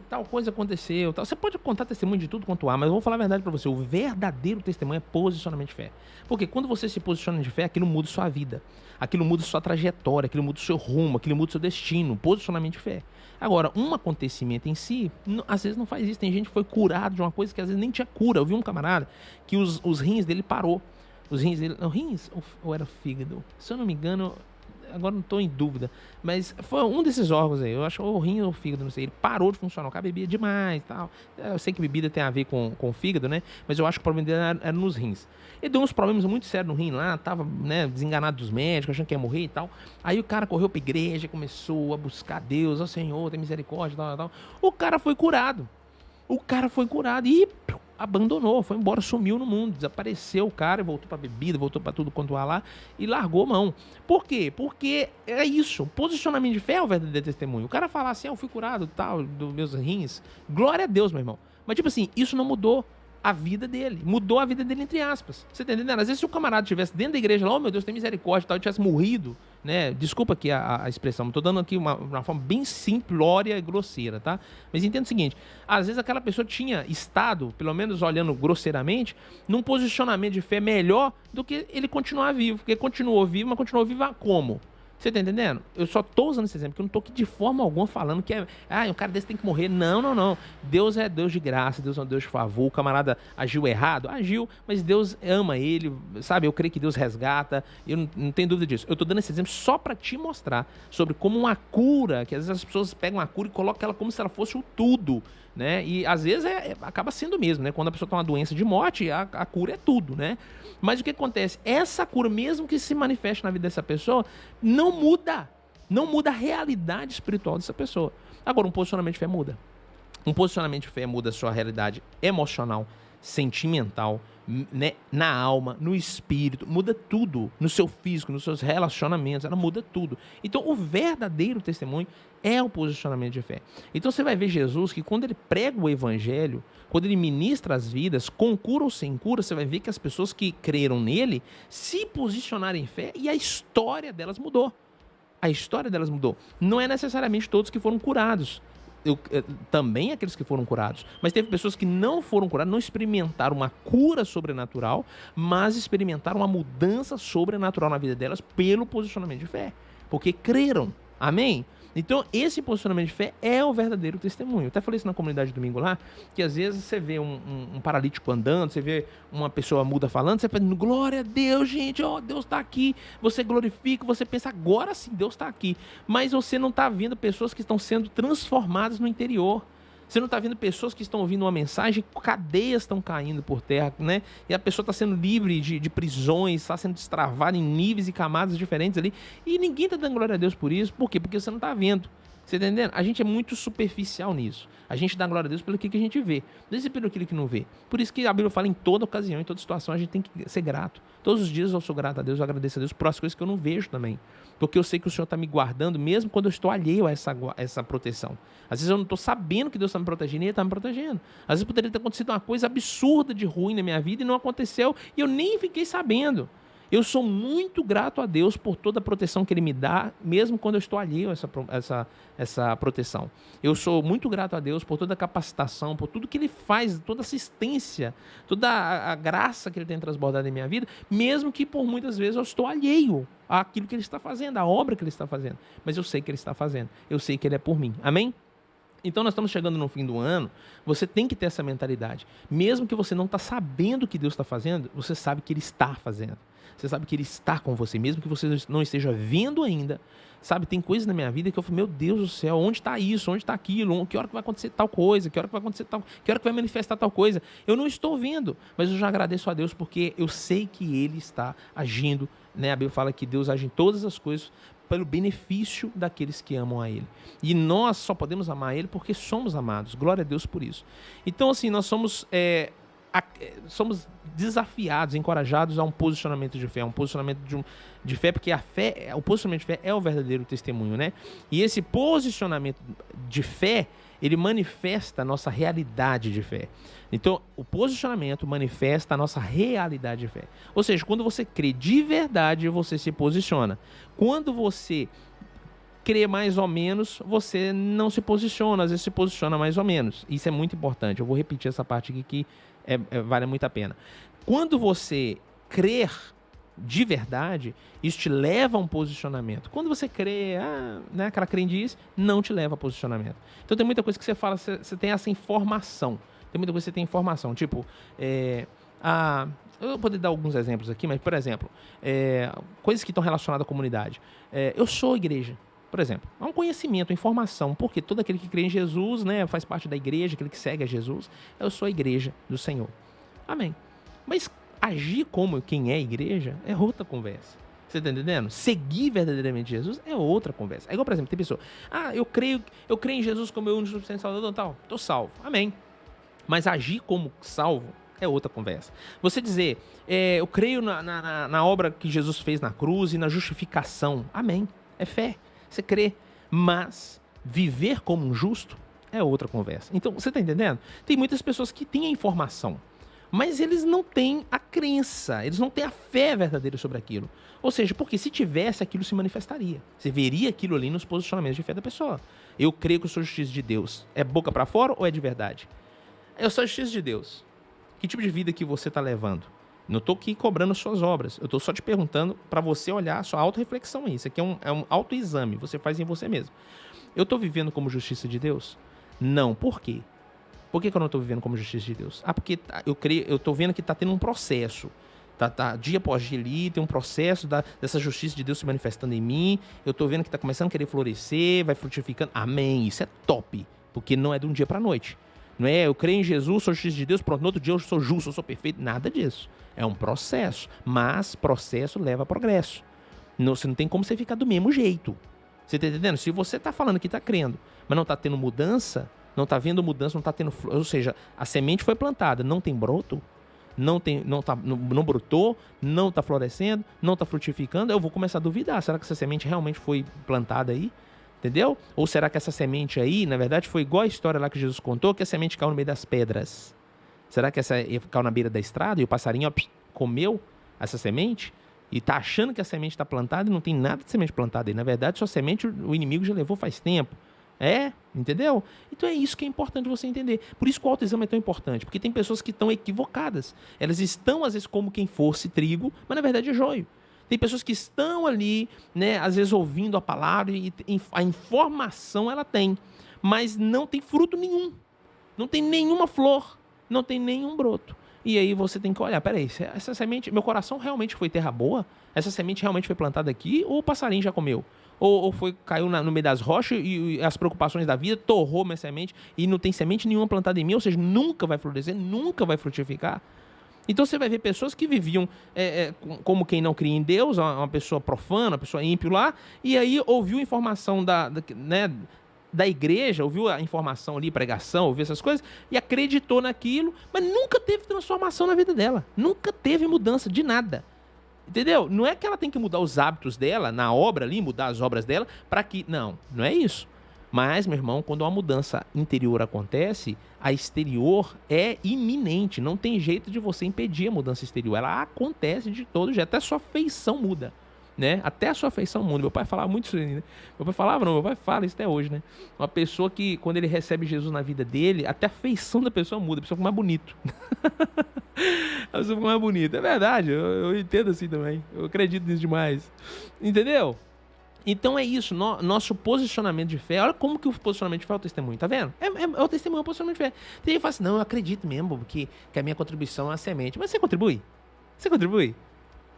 tal coisa aconteceu, tal. Você pode contar testemunho de tudo quanto há, mas eu vou falar a verdade para você, o verdadeiro testemunho é posicionamento de fé. Porque quando você se posiciona de fé, aquilo muda sua vida, aquilo muda sua trajetória, aquilo muda o seu rumo, aquilo muda o seu destino, posicionamento de fé. Agora, um acontecimento em si, às vezes não faz isso. Tem gente que foi curado de uma coisa que às vezes nem tinha cura. Eu vi um camarada que os rins dele parou. Os rins dele... Não, rins ou era fígado? Se eu não me engano, agora não estou em dúvida. Mas foi um desses órgãos aí. Eu acho ou rim ou fígado, não sei. Ele parou de funcionar. O cara bebia demais e tal. Eu sei que bebida tem a ver com o fígado, né? Mas eu acho que o problema dele era nos rins. Ele deu uns problemas muito sérios no rim lá. Tava, né, desenganado dos médicos, achando que ia morrer e tal. Aí o cara correu pra igreja, começou a buscar Deus. Ó Senhor, tem misericórdia, tal. O cara foi curado. E abandonou, foi embora, sumiu no mundo, desapareceu o cara, voltou pra bebida, voltou pra tudo quanto há lá e largou mão. Por quê? Porque é isso, posicionamento de fé é o verdadeiro testemunho. O cara falar assim, eu fui curado, tal, dos meus rins, glória a Deus, meu irmão. Mas tipo assim, isso não mudou a vida dele, mudou a vida dele entre aspas. Você tá entendendo? Às vezes se o camarada estivesse dentro da igreja lá, oh meu Deus, tem misericórdia, tal, e tivesse morrido, né? Desculpa aqui a expressão, tô dando aqui uma forma bem simplória e grosseira, tá? Mas entenda o seguinte, às vezes aquela pessoa tinha estado, pelo menos olhando grosseiramente, num posicionamento de fé melhor do que ele continuar vivo, porque continuou vivo, mas continuou vivo como? Você tá entendendo? Eu só tô usando esse exemplo, porque eu não tô aqui de forma alguma falando que um cara desse tem que morrer. Não. Deus é Deus de graça, Deus é um Deus de favor. O camarada agiu errado? Agiu, mas Deus ama ele, sabe? Eu creio que Deus resgata, eu não tenho dúvida disso. Eu tô dando esse exemplo só pra te mostrar sobre como uma cura, que às vezes as pessoas pegam uma cura e colocam ela como se ela fosse o tudo, né? E às vezes acaba sendo mesmo, né? Quando a pessoa tem uma doença de morte, a cura é tudo, né? Mas o que acontece? Essa cura, mesmo que se manifeste na vida dessa pessoa, não muda a realidade espiritual dessa pessoa. Agora, um posicionamento de fé muda. Um posicionamento de fé muda a sua realidade emocional, sentimental, né, na alma, no espírito, muda tudo, no seu físico, nos seus relacionamentos, ela muda tudo. Então, o verdadeiro testemunho é o posicionamento de fé. Então, você vai ver Jesus que quando ele prega o evangelho, quando ele ministra as vidas, com cura ou sem cura, você vai ver que as pessoas que creram nele se posicionaram em fé e a história delas mudou. A história delas mudou. Não é necessariamente todos que foram curados. Também aqueles que foram curados, mas teve pessoas que não foram curadas, não experimentaram uma cura sobrenatural, mas experimentaram uma mudança sobrenatural na vida delas pelo posicionamento de fé, porque creram, amém? Então esse posicionamento de fé é o verdadeiro testemunho. Eu até falei isso na comunidade domingo lá, que às vezes você vê um paralítico andando, você vê uma pessoa muda falando, você fala, glória a Deus, gente, Deus está aqui, você glorifica, você pensa, agora sim, Deus está aqui, mas você não está vendo pessoas que estão sendo transformadas no interior. Você não está vendo pessoas que estão ouvindo uma mensagem, cadeias estão caindo por terra, né? E a pessoa está sendo livre de prisões, está sendo destravada em níveis e camadas diferentes ali. E ninguém está dando glória a Deus por isso. Por quê? Porque você não está vendo. Você está entendendo? A gente é muito superficial nisso. A gente dá glória a Deus pelo que a gente vê, não é pelo aquilo que não vê. Por isso que a Bíblia fala em toda ocasião, em toda situação, a gente tem que ser grato. Todos os dias eu sou grato a Deus, eu agradeço a Deus por as coisas que eu não vejo também. Porque eu sei que o Senhor está me guardando, mesmo quando eu estou alheio a essa proteção. Às vezes eu não estou sabendo que Deus está me protegendo e Ele está me protegendo. Às vezes poderia ter acontecido uma coisa absurda de ruim na minha vida e não aconteceu e eu nem fiquei sabendo. Eu sou muito grato a Deus por toda a proteção que Ele me dá, mesmo quando eu estou alheio a essa proteção. Eu sou muito grato a Deus por toda a capacitação, por tudo que Ele faz, toda a assistência, toda a graça que Ele tem transbordado em minha vida, mesmo que por muitas vezes eu estou alheio àquilo que Ele está fazendo, à obra que Ele está fazendo. Mas eu sei que Ele está fazendo, eu sei que Ele é por mim. Amém? Então nós estamos chegando no fim do ano, você tem que ter essa mentalidade. Mesmo que você não está sabendo o que Deus está fazendo, você sabe que Ele está fazendo. Você sabe que Ele está com você, mesmo que você não esteja vendo ainda. Sabe, tem coisas na minha vida que eu falo, meu Deus do céu, onde está isso, onde está aquilo, que hora que vai acontecer tal coisa, que hora que vai acontecer tal, que hora que vai manifestar tal coisa. Eu não estou vendo, mas eu já agradeço a Deus porque eu sei que Ele está agindo, né? A Bíblia fala que Deus age em todas as coisas pelo benefício daqueles que amam a Ele. E nós só podemos amar a Ele porque somos amados. Glória a Deus por isso. Então, assim, nós somos desafiados, encorajados a um posicionamento de fé, de fé, porque o posicionamento de fé é o verdadeiro testemunho, né? E esse posicionamento de fé, ele manifesta a nossa realidade de fé. Então, o posicionamento manifesta a nossa realidade de fé. Ou seja, quando você crê de verdade, você se posiciona. Quando você crê mais ou menos, você não se posiciona, às vezes se posiciona mais ou menos. Isso é muito importante. Eu vou repetir essa parte aqui que vale muito a pena. Quando você crer de verdade, isso te leva a um posicionamento. Quando você crê, né, aquela crendice, não te leva a posicionamento. Então tem muita coisa que você fala, você tem essa informação. Tem muita coisa que você tem informação. Tipo, eu vou poder dar alguns exemplos aqui, mas, por exemplo, coisas que estão relacionadas à comunidade. Eu sou igreja. Por exemplo, há um conhecimento, informação, porque todo aquele que crê em Jesus, né, faz parte da igreja, aquele que segue a Jesus, eu sou a igreja do Senhor. Amém. Mas agir como quem é igreja é outra conversa. Você está entendendo? Seguir verdadeiramente Jesus é outra conversa. É igual, por exemplo, tem pessoa, eu creio em Jesus como meu único suficiente salvador, tal, estou salvo. Amém. Mas agir como salvo é outra conversa. Você dizer, eu creio na obra que Jesus fez na cruz e na justificação. Amém. É fé. Você crê, mas viver como um justo é outra conversa. Então, você está entendendo? Tem muitas pessoas que têm a informação, mas eles não têm a crença, eles não têm a fé verdadeira sobre aquilo. Ou seja, porque se tivesse, aquilo se manifestaria. Você veria aquilo ali nos posicionamentos de fé da pessoa. Eu creio que eu sou justiça de Deus. É boca para fora ou é de verdade? Eu sou justiça de Deus. Que tipo de vida que você está levando? Não estou aqui cobrando suas obras. Eu estou só te perguntando para você olhar a sua autorreflexão aí. Isso aqui é um autoexame. Você faz em você mesmo. Eu estou vivendo como justiça de Deus? Não. Por quê? Por que eu não estou vivendo como justiça de Deus? Porque eu estou vendo que está tendo um processo. Tá, dia após dia ali, tem um processo dessa justiça de Deus se manifestando em mim. Eu estou vendo que está começando a querer florescer, vai frutificando. Amém. Isso é top. Porque não é de um dia para a noite. Não é, eu creio em Jesus, sou justiça de Deus, pronto, no outro dia eu sou justo, eu sou perfeito. Nada disso. É um processo. Mas processo leva a progresso. Você não tem como você ficar do mesmo jeito. Você está entendendo? Se você está falando que está crendo, mas não está tendo mudança, não está vendo mudança, não está tendo... Ou seja, a semente foi plantada, não tem broto, não brotou, não está florescendo, não está frutificando, eu vou começar a duvidar. Será que essa semente realmente foi plantada aí? Entendeu? Ou será que essa semente aí, na verdade, foi igual a história lá que Jesus contou, que a semente caiu no meio das pedras? Será que essa caiu na beira da estrada e o passarinho comeu essa semente? E tá achando que a semente está plantada e não tem nada de semente plantada aí. Na verdade, sua semente o inimigo já levou faz tempo. Entendeu? Então é isso que é importante você entender. Por isso que o autoexame é tão importante, porque tem pessoas que estão equivocadas. Elas estão, às vezes, como quem fosse trigo, mas na verdade é joio. Tem pessoas que estão ali, né, às vezes ouvindo a palavra e a informação ela tem, mas não tem fruto nenhum. Não tem nenhuma flor, não tem nenhum broto. E aí você tem que olhar, peraí, essa semente, meu coração realmente foi terra boa? Essa semente realmente foi plantada aqui ou o passarinho já comeu? Ou caiu no meio das rochas e as preocupações da vida torrou minha semente e não tem semente nenhuma plantada em mim, ou seja, nunca vai florescer, nunca vai frutificar? Então você vai ver pessoas que viviam como quem não cria em Deus, uma pessoa profana, uma pessoa ímpio lá, e aí ouviu informação da igreja, ouviu a informação ali, pregação, ouviu essas coisas, e acreditou naquilo, mas nunca teve transformação na vida dela. Nunca teve mudança de nada. Entendeu? Não é que ela tem que mudar os hábitos dela, na obra ali, mudar as obras dela, para que... Não é isso. Mas, meu irmão, quando uma mudança interior acontece, a exterior é iminente. Não tem jeito de você impedir a mudança exterior. Ela acontece de todo jeito. Até a sua feição muda, né? Até a sua feição muda. Meu pai falava muito isso aí, né? Meu pai fala isso até hoje, né? Uma pessoa que, quando ele recebe Jesus na vida dele, até a feição da pessoa muda. A pessoa fica mais bonito. A pessoa fica mais bonita. É verdade, eu entendo assim também. Eu acredito nisso demais. Entendeu? Então é isso, nosso posicionamento de fé. Olha como que o posicionamento de fé é o testemunho, tá vendo? É o testemunho, é o posicionamento de fé. Tem gente que fala assim, não, eu acredito mesmo que a minha contribuição é uma semente. Mas você contribui? Você contribui?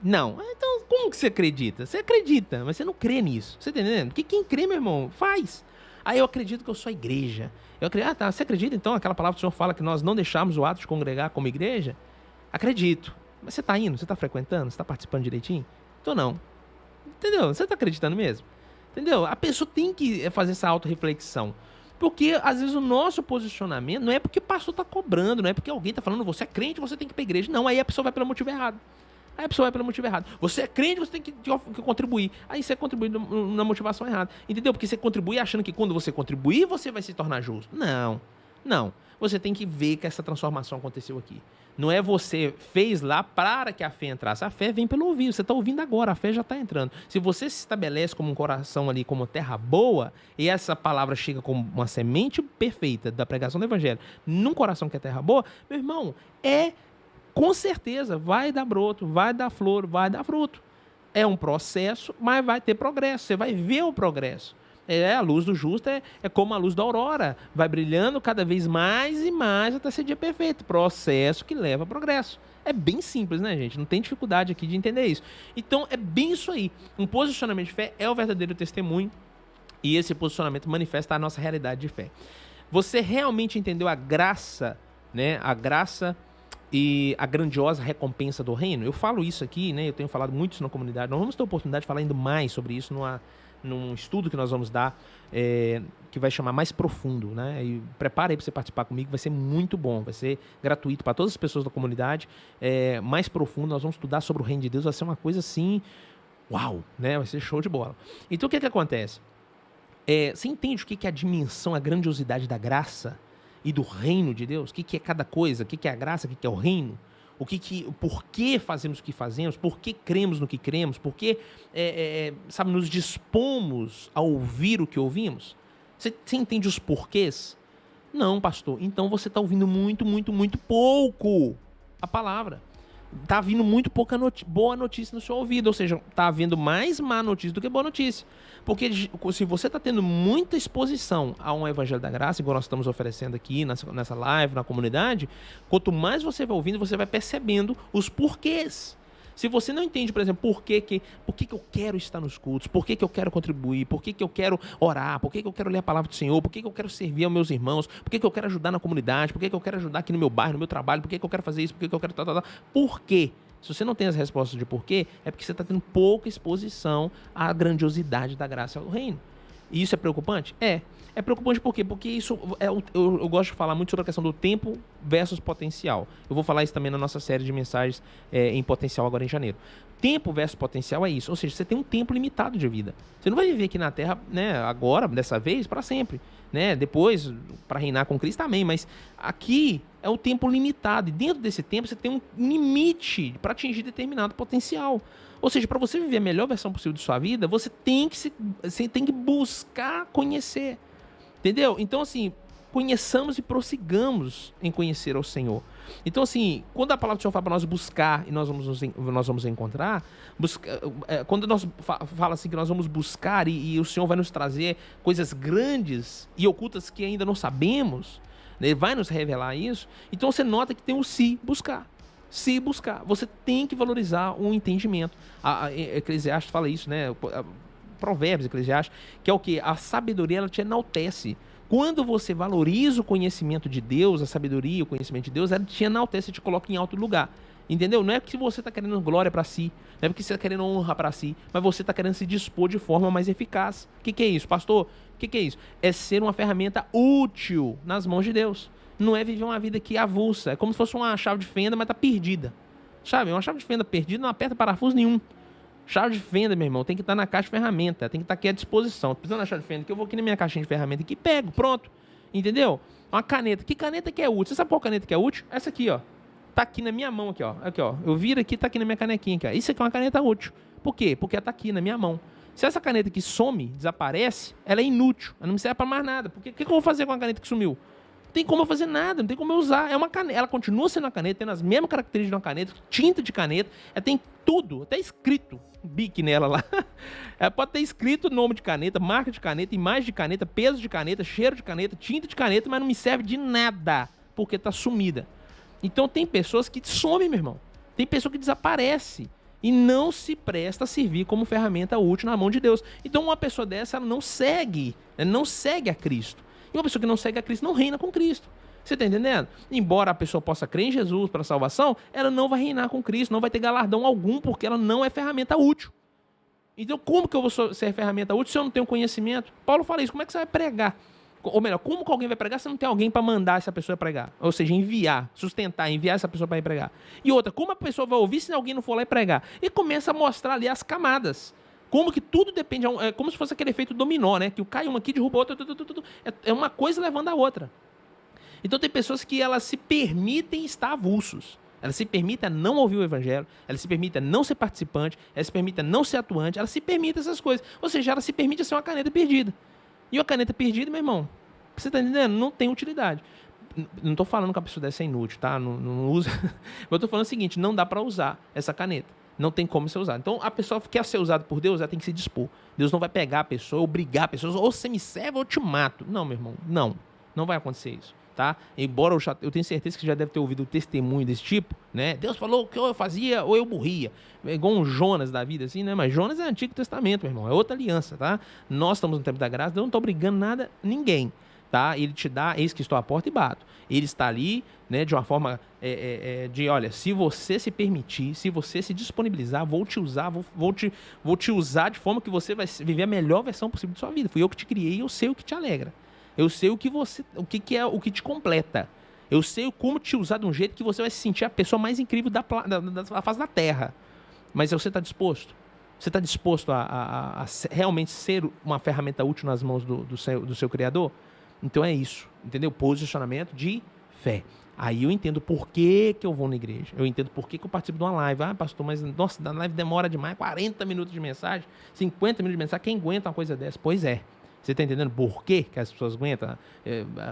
Não. Então como que você acredita? Você acredita, mas você não crê nisso. Você tá entendendo? Porque quem crê, meu irmão, faz. Aí eu acredito que eu sou a igreja. Eu acredito, tá, você acredita então? Aquela palavra que o Senhor fala que nós não deixamos o ato de congregar como igreja? Acredito. Mas você tá indo? Você tá frequentando? Você tá participando direitinho? Então não. Entendeu? Você tá acreditando mesmo? Entendeu? A pessoa tem que fazer essa autorreflexão. Porque, às vezes, o nosso posicionamento não é porque o pastor tá cobrando, não é porque alguém tá falando, você é crente, você tem que ir pra igreja. Não, aí a pessoa vai pelo motivo errado. Aí a pessoa vai pelo motivo errado. Você é crente, você tem que contribuir. Aí você contribui na motivação errada. Entendeu? Porque você contribui achando que quando você contribuir, você vai se tornar justo. Não. Não. Você tem que ver que essa transformação aconteceu aqui. Não é você fez lá para que a fé entrasse. A fé vem pelo ouvido. Você está ouvindo agora, a fé já está entrando. Se você se estabelece como um coração ali, como terra boa, e essa palavra chega como uma semente perfeita da pregação do evangelho num coração que é terra boa, meu irmão, com certeza vai dar broto, vai dar flor, vai dar fruto. É um processo, mas vai ter progresso. Você vai ver o progresso. A luz do justo é como a luz da aurora. Vai brilhando cada vez mais e mais até ser dia perfeito. Processo que leva a progresso. É bem simples, né, gente? Não tem dificuldade aqui de entender isso. Então, é bem isso aí. Um posicionamento de fé é o verdadeiro testemunho. E esse posicionamento manifesta a nossa realidade de fé. Você realmente entendeu a graça, né? A graça e a grandiosa recompensa do reino? Eu falo isso aqui, né? Eu tenho falado muito isso na comunidade. Nós vamos ter a oportunidade de falar ainda mais sobre isso num estudo que nós vamos dar, que vai chamar Mais Profundo, né? E prepara aí para você participar comigo, vai ser muito bom, vai ser gratuito para todas as pessoas da comunidade. Mais Profundo, nós vamos estudar sobre o reino de Deus, vai ser uma coisa assim, uau, né? Vai ser show de bola. Então o que acontece? Você entende o que é a dimensão, a grandiosidade da graça e do reino de Deus? O que é cada coisa? O que é a graça? O que é o reino? Por que fazemos o que fazemos? Por que cremos no que cremos? Por que, nos dispomos a ouvir o que ouvimos? Você entende os porquês? Não, pastor. Então você está ouvindo muito, muito, muito pouco a palavra. Está vindo muito pouca boa notícia no seu ouvido. Ou seja, está havendo mais má notícia do que boa notícia. Porque se você está tendo muita exposição a um evangelho da graça, igual nós estamos oferecendo aqui nessa live, na comunidade, quanto mais você vai ouvindo, você vai percebendo os porquês. Se você não entende, por exemplo, por que eu quero estar nos cultos, por que eu quero contribuir, por que eu quero orar, por que eu quero ler a palavra do Senhor, por que eu quero servir aos meus irmãos, por que eu quero ajudar na comunidade, por que eu quero ajudar aqui no meu bairro, no meu trabalho, por que eu quero fazer isso, por que eu quero tal. Por quê? Se você não tem as respostas de porquê, é porque você está tendo pouca exposição à grandiosidade da graça do reino. E isso é preocupante? É preocupante por quê? Porque isso eu gosto de falar muito sobre a questão do tempo versus potencial. Eu vou falar isso também na nossa série de mensagens em potencial agora em janeiro. Tempo versus potencial é isso. Ou seja, você tem um tempo limitado de vida. Você não vai viver aqui na Terra, né, agora, dessa vez, para sempre. Né? Depois, para reinar com Cristo, amém. Mas aqui é o tempo limitado. E dentro desse tempo, você tem um limite para atingir determinado potencial. Ou seja, para você viver a melhor versão possível de sua vida, você tem que buscar conhecer. Entendeu? Então, assim, conheçamos e prossigamos em conhecer ao Senhor. Então, assim, quando a palavra do Senhor fala para nós buscar e nós vamos encontrar, quando nós fala assim que nós vamos buscar e o Senhor vai nos trazer coisas grandes e ocultas que ainda não sabemos, né? Ele vai nos revelar isso. Então, você nota que tem o se buscar. Se buscar. Você tem que valorizar o entendimento. A Eclesiastes fala isso, né? Provérbios, Eclesiastes, que é o que? A sabedoria, ela te enaltece. Quando você valoriza o conhecimento de Deus, a sabedoria, o conhecimento de Deus, ela te enaltece e te coloca em alto lugar. Entendeu? Não é porque você está querendo glória para si, não é porque você está querendo honra para si, mas você está querendo se dispor de forma mais eficaz. O que é isso, pastor? O que é isso? É ser uma ferramenta útil nas mãos de Deus. Não é viver uma vida que avulsa. É como se fosse uma chave de fenda, mas está perdida. Sabe? Uma chave de fenda perdida não aperta parafuso nenhum. Chave de fenda, meu irmão, tem que estar na caixa de ferramenta, tem que estar aqui à disposição. Precisando da chave de fenda, que eu vou aqui na minha caixinha de ferramenta aqui, pego, pronto. Entendeu? Uma caneta. Que caneta que é útil? Você sabe qual caneta que é útil? Essa aqui, ó. Tá aqui na minha mão, aqui, ó. Aqui, ó. Eu viro aqui, tá aqui na minha canequinha, aqui, ó. Isso aqui é uma caneta útil. Por quê? Porque ela tá aqui na minha mão. Se essa caneta aqui some, desaparece, ela é inútil. Ela não serve pra mais nada. Porque o que eu vou fazer com a caneta que sumiu? Não tem como eu fazer nada, não tem como eu usar. É uma caneta, ela continua sendo uma caneta, tendo as mesmas características de uma caneta, tinta de caneta, ela tem tudo, até escrito, bique nela lá. Pode ter escrito nome de caneta, marca de caneta, imagem de caneta, peso de caneta, cheiro de caneta, tinta de caneta, mas não me serve de nada, porque tá sumida. Então tem pessoas que somem, meu irmão. Tem pessoa que desaparece e não se presta a servir como ferramenta útil na mão de Deus. Então uma pessoa dessa, ela não segue a Cristo. E uma pessoa que não segue a Cristo não reina com Cristo. Você está entendendo? Embora a pessoa possa crer em Jesus para a salvação, ela não vai reinar com Cristo, não vai ter galardão algum, porque ela não é ferramenta útil. Então, como que eu vou ser ferramenta útil se eu não tenho conhecimento? Paulo fala isso, como é que você vai pregar? Ou melhor, como que alguém vai pregar se não tem alguém para mandar essa pessoa pregar? Ou seja, enviar, sustentar, enviar essa pessoa para ir pregar. E outra, como a pessoa vai ouvir se alguém não for lá e pregar? E começa a mostrar ali as camadas. Como que tudo depende, é como se fosse aquele efeito dominó, né? Que cai uma aqui, derruba outra, é uma coisa levando a outra. Então tem pessoas que elas se permitem estar avulsos. Elas se permitem não ouvir o evangelho, elas se permitem não ser participante, elas se permitem não ser atuante, elas se permitem essas coisas. Ou seja, elas se permitem ser uma caneta perdida. E uma caneta perdida, meu irmão, você tá entendendo? Não tem utilidade. Não tô falando que a pessoa dessa é inútil, tá? Não usa. Eu tô falando o seguinte, não dá para usar essa caneta. Não tem como ser usada. Então, a pessoa que quer ser usada por Deus, ela tem que se dispor. Deus não vai pegar a pessoa, obrigar a pessoa, ou você me serve ou eu te mato. Não, meu irmão, não vai acontecer isso. Tá? Embora eu tenha certeza que já deve ter ouvido testemunho desse tipo, né? Deus falou que ou eu fazia ou eu morria. É igual um Jonas da vida, assim, né? Mas Jonas é Antigo Testamento, meu irmão. É outra aliança, tá? Nós estamos no tempo da graça, Deus não está obrigando ninguém, tá? Ele te dá, eis que estou à porta e bato. Ele está ali, né? De uma forma olha, se você se permitir, se você se disponibilizar, vou te usar, vou te usar de forma que você vai viver a melhor versão possível de sua vida. Fui eu que te criei e eu sei o que te alegra. Eu sei o que é o que te completa. Eu sei como te usar de um jeito que você vai se sentir a pessoa mais incrível da face da Terra. Mas você está disposto? Você está disposto a realmente ser uma ferramenta útil nas mãos do seu Criador? Então é isso, entendeu? Posicionamento de fé. Aí eu entendo por que eu vou na igreja. Eu entendo por que eu participo de uma live. Ah, pastor, mas nossa, a live demora demais. 40 minutos de mensagem, 50 minutos de mensagem. Quem aguenta uma coisa dessa? Pois é. Você está entendendo por que as pessoas aguentam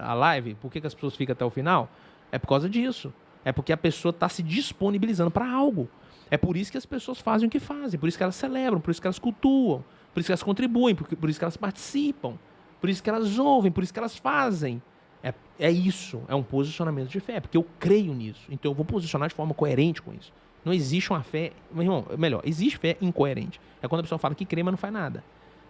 a live? Por que as pessoas ficam até o final? É por causa disso. É porque a pessoa está se disponibilizando para algo. É por isso que as pessoas fazem o que fazem. Por isso que elas celebram, por isso que elas cultuam, por isso que elas contribuem, por isso que elas participam, por isso que elas ouvem, por isso que elas fazem. É isso. É um posicionamento de fé. Porque eu creio nisso. Então eu vou posicionar de forma coerente com isso. Não existe uma fé... Meu irmão, melhor, existe fé incoerente. É quando a pessoa fala que crê, mas não faz nada.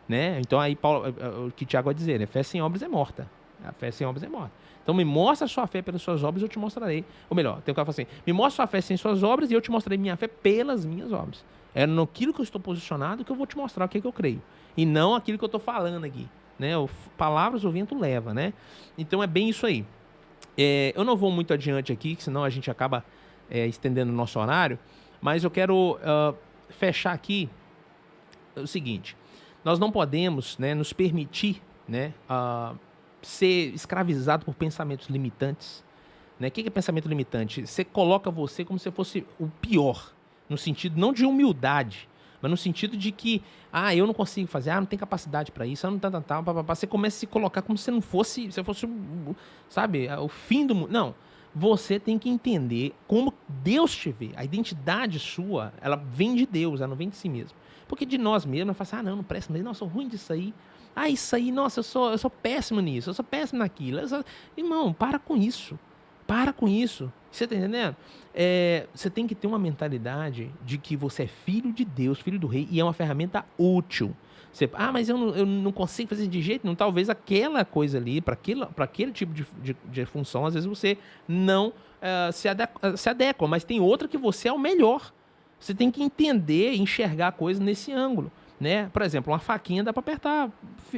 Né? Então aí Paulo, o que Tiago vai dizer, né? Fé sem obras é morta. A fé sem obras é morta. Então me mostra a sua fé pelas suas obras e eu te mostrarei. Ou melhor, tem um cara que fala assim, me mostra a sua fé sem suas obras e eu te mostrarei minha fé pelas minhas obras. É naquilo que eu estou posicionado que eu vou te mostrar o que eu creio. E não aquilo que eu estou falando aqui. Né? Palavras o vento leva, né? Então é bem isso aí. Eu não vou muito adiante aqui, senão a gente acaba estendendo o nosso horário, mas eu quero fechar aqui o seguinte. Nós não podemos, né, nos permitir, né, ser escravizado por pensamentos limitantes. Né? O que é pensamento limitante? Você coloca você como se fosse o pior, no sentido não de humildade, mas no sentido de que, eu não consigo fazer, não tenho capacidade para isso, não você começa a se colocar como se fosse, sabe, o fim do mundo. Não, você tem que entender como Deus te vê. A identidade sua, ela vem de Deus, ela não vem de si mesmo. Porque de nós mesmos, eu falo assim, não presta, mas nossa, eu sou ruim disso aí. Isso aí, nossa, eu sou péssimo nisso, eu sou péssimo naquilo. Irmão, para com isso. Para com isso. Você tá entendendo? Você tem que ter uma mentalidade de que você é filho de Deus, filho do rei, e é uma ferramenta útil. Mas eu não consigo fazer de jeito nenhum. Talvez aquela coisa ali, para aquele tipo de função, às vezes você não se adequa, mas tem outra que você é o melhor. Você tem que entender e enxergar a coisa nesse ângulo, né? Por exemplo, uma faquinha dá para apertar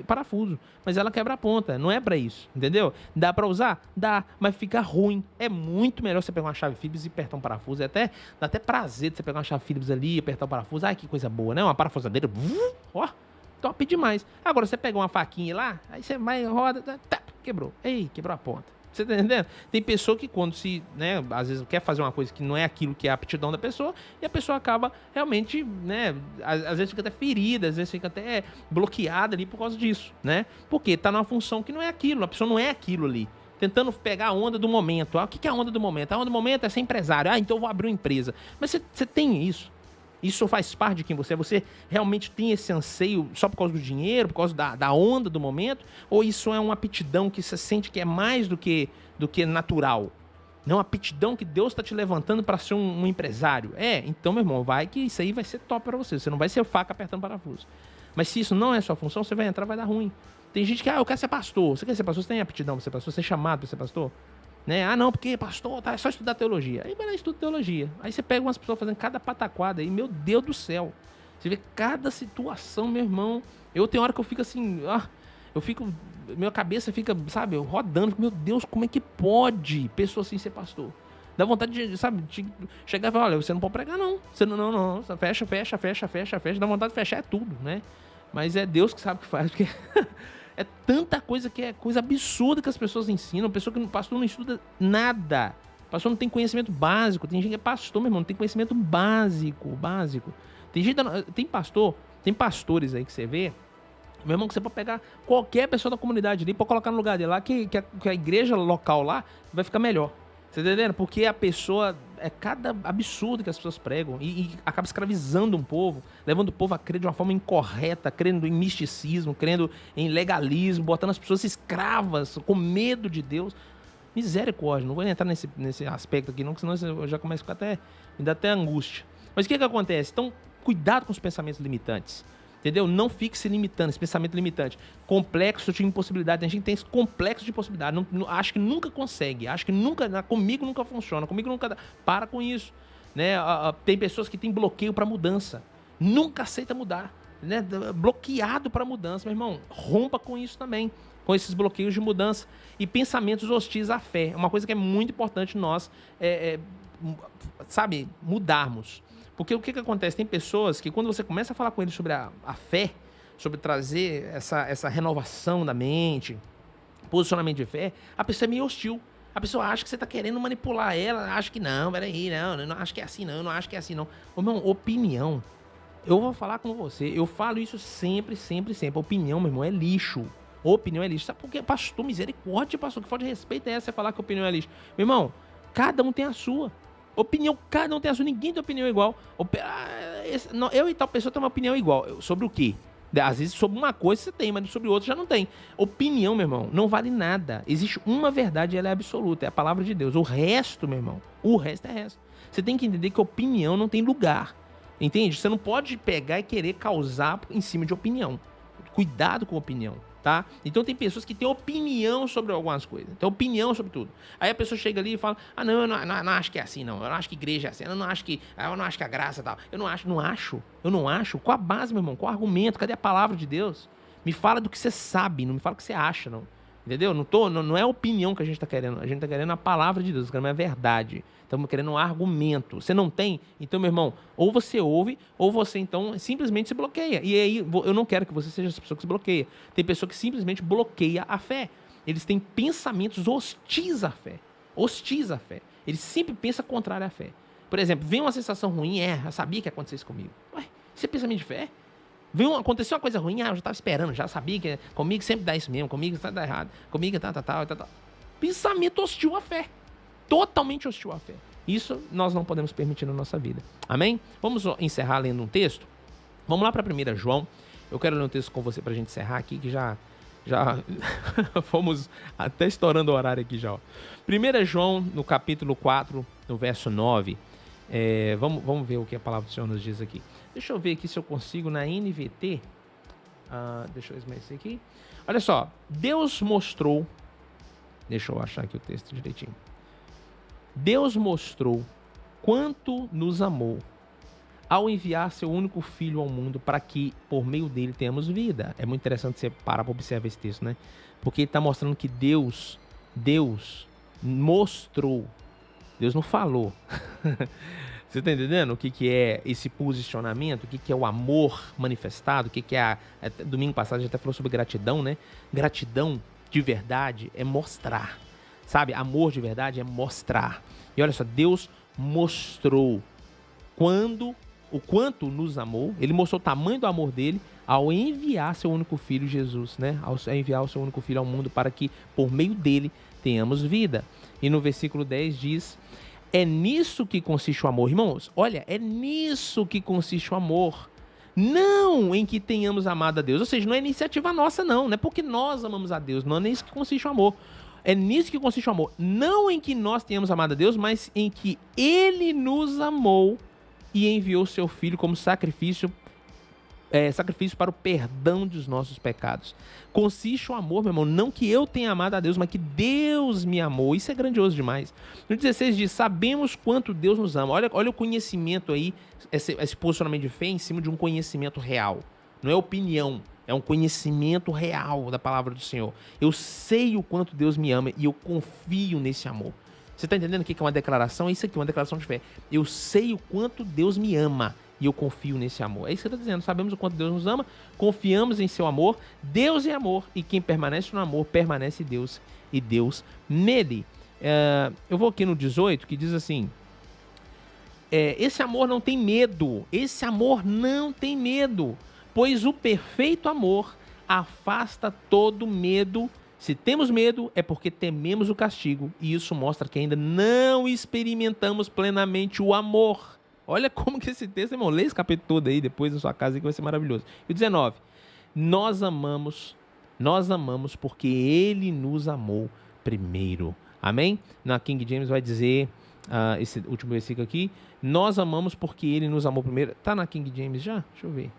parafuso, mas ela quebra a ponta, não é para isso, entendeu? Dá para usar? Dá, mas fica ruim. É muito melhor você pegar uma chave Phillips e apertar um parafuso. Dá até prazer de você pegar uma chave Phillips ali e apertar o parafuso. Que coisa boa, né? Uma parafusadeira, top demais. Agora você pega uma faquinha lá, aí você vai, roda, quebrou. Quebrou a ponta. Você tá entendendo? Tem pessoa que quando né, às vezes quer fazer uma coisa que não é aquilo que é a aptidão da pessoa, e a pessoa acaba realmente, né, às vezes fica até ferida, às vezes fica até bloqueada ali por causa disso, né? Porque tá numa função que não é aquilo, a pessoa não é aquilo ali. Tentando pegar a onda do momento. O que é a onda do momento? A onda do momento é ser empresário. Então eu vou abrir uma empresa. Mas você tem isso? Isso faz parte de quem você é? Você realmente tem esse anseio só por causa do dinheiro, por causa da onda do momento? Ou isso é uma aptidão que você sente que é mais do que natural? Não, a aptidão que Deus está te levantando para ser um empresário. Então, meu irmão, vai que isso aí vai ser top para você. Você não vai ser faca apertando parafuso. Mas se isso não é sua função, você vai entrar, vai dar ruim. Tem gente que, eu quero ser pastor. Você quer ser pastor? Você tem aptidão para ser pastor? Você é chamado para ser pastor? Né? Não, porque pastor, é só estudar teologia. Aí vai lá e estuda teologia. Aí você pega umas pessoas fazendo cada pataquada aí, meu Deus do céu. Você vê cada situação, meu irmão. Eu tenho hora que eu fico assim, minha cabeça fica, sabe, rodando. Meu Deus, como é que pode pessoa assim ser pastor? Dá vontade de, sabe, de chegar e falar, olha, você não pode pregar não. Você não. Fecha. Dá vontade de fechar tudo, né? Mas é Deus que sabe o que faz, porque é tanta coisa que é coisa absurda que as pessoas ensinam. Pessoa que pastor não estuda nada. Pastor não tem conhecimento básico. Tem gente que é pastor, meu irmão, não tem conhecimento básico. Tem pastores aí que você vê, meu irmão, que você pode pegar qualquer pessoa da comunidade ali, pode colocar no lugar dele lá, que a igreja local lá vai ficar melhor. Você tá entendendo? Porque a pessoa, é cada absurdo que as pessoas pregam e acaba escravizando um povo, levando o povo a crer de uma forma incorreta, crendo em misticismo, crendo em legalismo, botando as pessoas escravas, com medo de Deus. Misericórdia, não vou entrar nesse aspecto aqui não, porque senão eu já começo a ficar me dá até angústia. Mas o que acontece? Então, cuidado com os pensamentos limitantes. Entendeu? Não fique se limitando, esse pensamento limitante. Complexo de impossibilidade. A gente tem esse complexo de impossibilidade. Acho que nunca consegue. Acho que comigo nunca funciona. Comigo nunca dá. Para com isso. Né? Tem pessoas que têm bloqueio para mudança. Nunca aceita mudar. Né? Bloqueado para mudança. Meu irmão, rompa com isso também. Com esses bloqueios de mudança. E pensamentos hostis à fé. É uma coisa que é muito importante nós, mudarmos. Porque o que acontece? Tem pessoas que quando você começa a falar com eles sobre a fé, sobre trazer essa renovação da mente, posicionamento de fé, a pessoa é meio hostil. A pessoa acha que você está querendo manipular ela, acha que não, peraí, eu não acho que é assim não, eu não acho que é assim não. Ô, meu irmão, opinião. Eu vou falar com você, eu falo isso sempre. Opinião, meu irmão, é lixo. Opinião é lixo. Sabe por quê? Pastor, misericórdia, pastor, que falta de respeito é essa, você falar que opinião é lixo. Meu irmão, cada um tem a sua. Opinião, cada um tem a sua, ninguém tem opinião igual. Eu e tal pessoa tem uma opinião igual. Sobre o quê? Às vezes sobre uma coisa você tem, mas sobre outra já não tem. Opinião, meu irmão, não vale nada. Existe uma verdade e ela é absoluta, é a palavra de Deus. O resto, meu irmão, o resto é resto. Você tem que entender que opinião não tem lugar. Entende? Você não pode pegar e querer causar em cima de opinião. Cuidado com opinião. Tá? Então tem pessoas que têm opinião sobre algumas coisas, tem opinião sobre tudo. Aí a pessoa chega ali e fala, eu não acho que é assim, não. Eu não acho que igreja é assim, eu não acho que a graça é tal. Eu não acho. Qual a base, meu irmão? Qual o argumento? Cadê a palavra de Deus? Me fala do que você sabe, não me fala o que você acha, não. Entendeu? Não é a opinião que a gente tá querendo. A gente tá querendo a palavra de Deus, querendo a verdade. Estamos querendo um argumento. Você não tem? Então, meu irmão, ou você ouve, ou você, então, simplesmente se bloqueia. E aí, eu não quero que você seja essa pessoa que se bloqueia. Tem pessoa que simplesmente bloqueia a fé. Eles têm pensamentos hostis à fé. Eles sempre pensam contrário à fé. Por exemplo, vem uma sensação ruim, eu sabia que ia acontecer isso comigo. Ué, isso é pensamento de fé? Aconteceu uma coisa ruim, eu já estava esperando, já sabia que comigo sempre dá isso mesmo, comigo está dá errado, comigo tal. Pensamento hostil à fé. Totalmente hostil à fé. Isso nós não podemos permitir na nossa vida. Amém? Vamos encerrar lendo um texto? Vamos lá para 1 João. Eu quero ler um texto com você para a gente encerrar aqui, que já fomos até estourando o horário aqui já. 1 João, no capítulo 4, no verso 9. Vamos ver o que a palavra do Senhor nos diz aqui. Deixa eu ver aqui se eu consigo na NVT. Deixa eu esmerecer aqui. Olha só. Deus mostrou... Deixa eu achar aqui o texto direitinho. Deus mostrou quanto nos amou ao enviar seu único filho ao mundo para que, por meio dele, tenhamos vida. É muito interessante você parar para observar esse texto, né? Porque ele está mostrando que Deus mostrou. Deus não falou. Você está entendendo o que é esse posicionamento? O que é o amor manifestado? O que é domingo passado a gente até falou sobre gratidão, né? Gratidão de verdade é mostrar. Sabe? Amor de verdade é mostrar. E olha só, Deus mostrou o quanto nos amou. Ele mostrou o tamanho do amor dele ao enviar seu único filho, Jesus, né? Ao enviar o seu único filho ao mundo para que, por meio dele, tenhamos vida. E no versículo 10 diz... É nisso que consiste o amor. Irmãos, olha, é nisso que consiste o amor. Não em que tenhamos amado a Deus. Ou seja, não é iniciativa nossa, não. Não é porque nós amamos a Deus. Não é nisso que consiste o amor. É nisso que consiste o amor. Não em que nós tenhamos amado a Deus, mas em que Ele nos amou e enviou seu Filho como sacrifício para o perdão dos nossos pecados. Consiste o amor, meu irmão, não que eu tenha amado a Deus, mas que Deus me amou. Isso é grandioso demais. No 16 diz, sabemos quanto Deus nos ama. Olha o conhecimento aí, esse posicionamento de fé em cima de um conhecimento real. Não é opinião, é um conhecimento real da palavra do Senhor. Eu sei o quanto Deus me ama e eu confio nesse amor. Você está entendendo o que é uma declaração? É isso aqui, uma declaração de fé. Eu sei o quanto Deus me ama e eu confio nesse amor. É isso que ele está dizendo. Sabemos o quanto Deus nos ama, confiamos em seu amor. Deus é amor e quem permanece no amor, permanece Deus e Deus nele. Eu vou aqui no 18, que diz assim, esse amor não tem medo, esse amor não tem medo, pois o perfeito amor afasta todo medo. Se temos medo, é porque tememos o castigo, e isso mostra que ainda não experimentamos plenamente o amor. Olha como que esse texto, irmão, lê esse capítulo todo aí depois na sua casa que vai ser maravilhoso. E o 19, nós amamos porque Ele nos amou primeiro. Amém? Na King James vai dizer, esse último versículo aqui, nós amamos porque Ele nos amou primeiro. Tá na King James já? Deixa eu ver.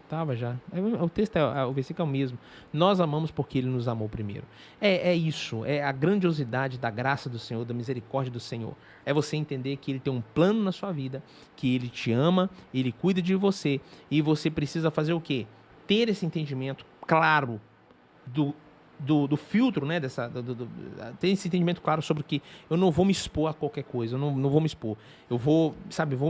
Estava já. O texto, o versículo é o mesmo. Nós amamos porque Ele nos amou primeiro. É isso. É a grandiosidade da graça do Senhor, da misericórdia do Senhor. É você entender que Ele tem um plano na sua vida, que Ele te ama, Ele cuida de você, e você precisa fazer o quê? Ter esse entendimento claro do filtro, né? Ter esse entendimento claro sobre que eu não vou me expor a qualquer coisa, eu não vou me expor. Eu vou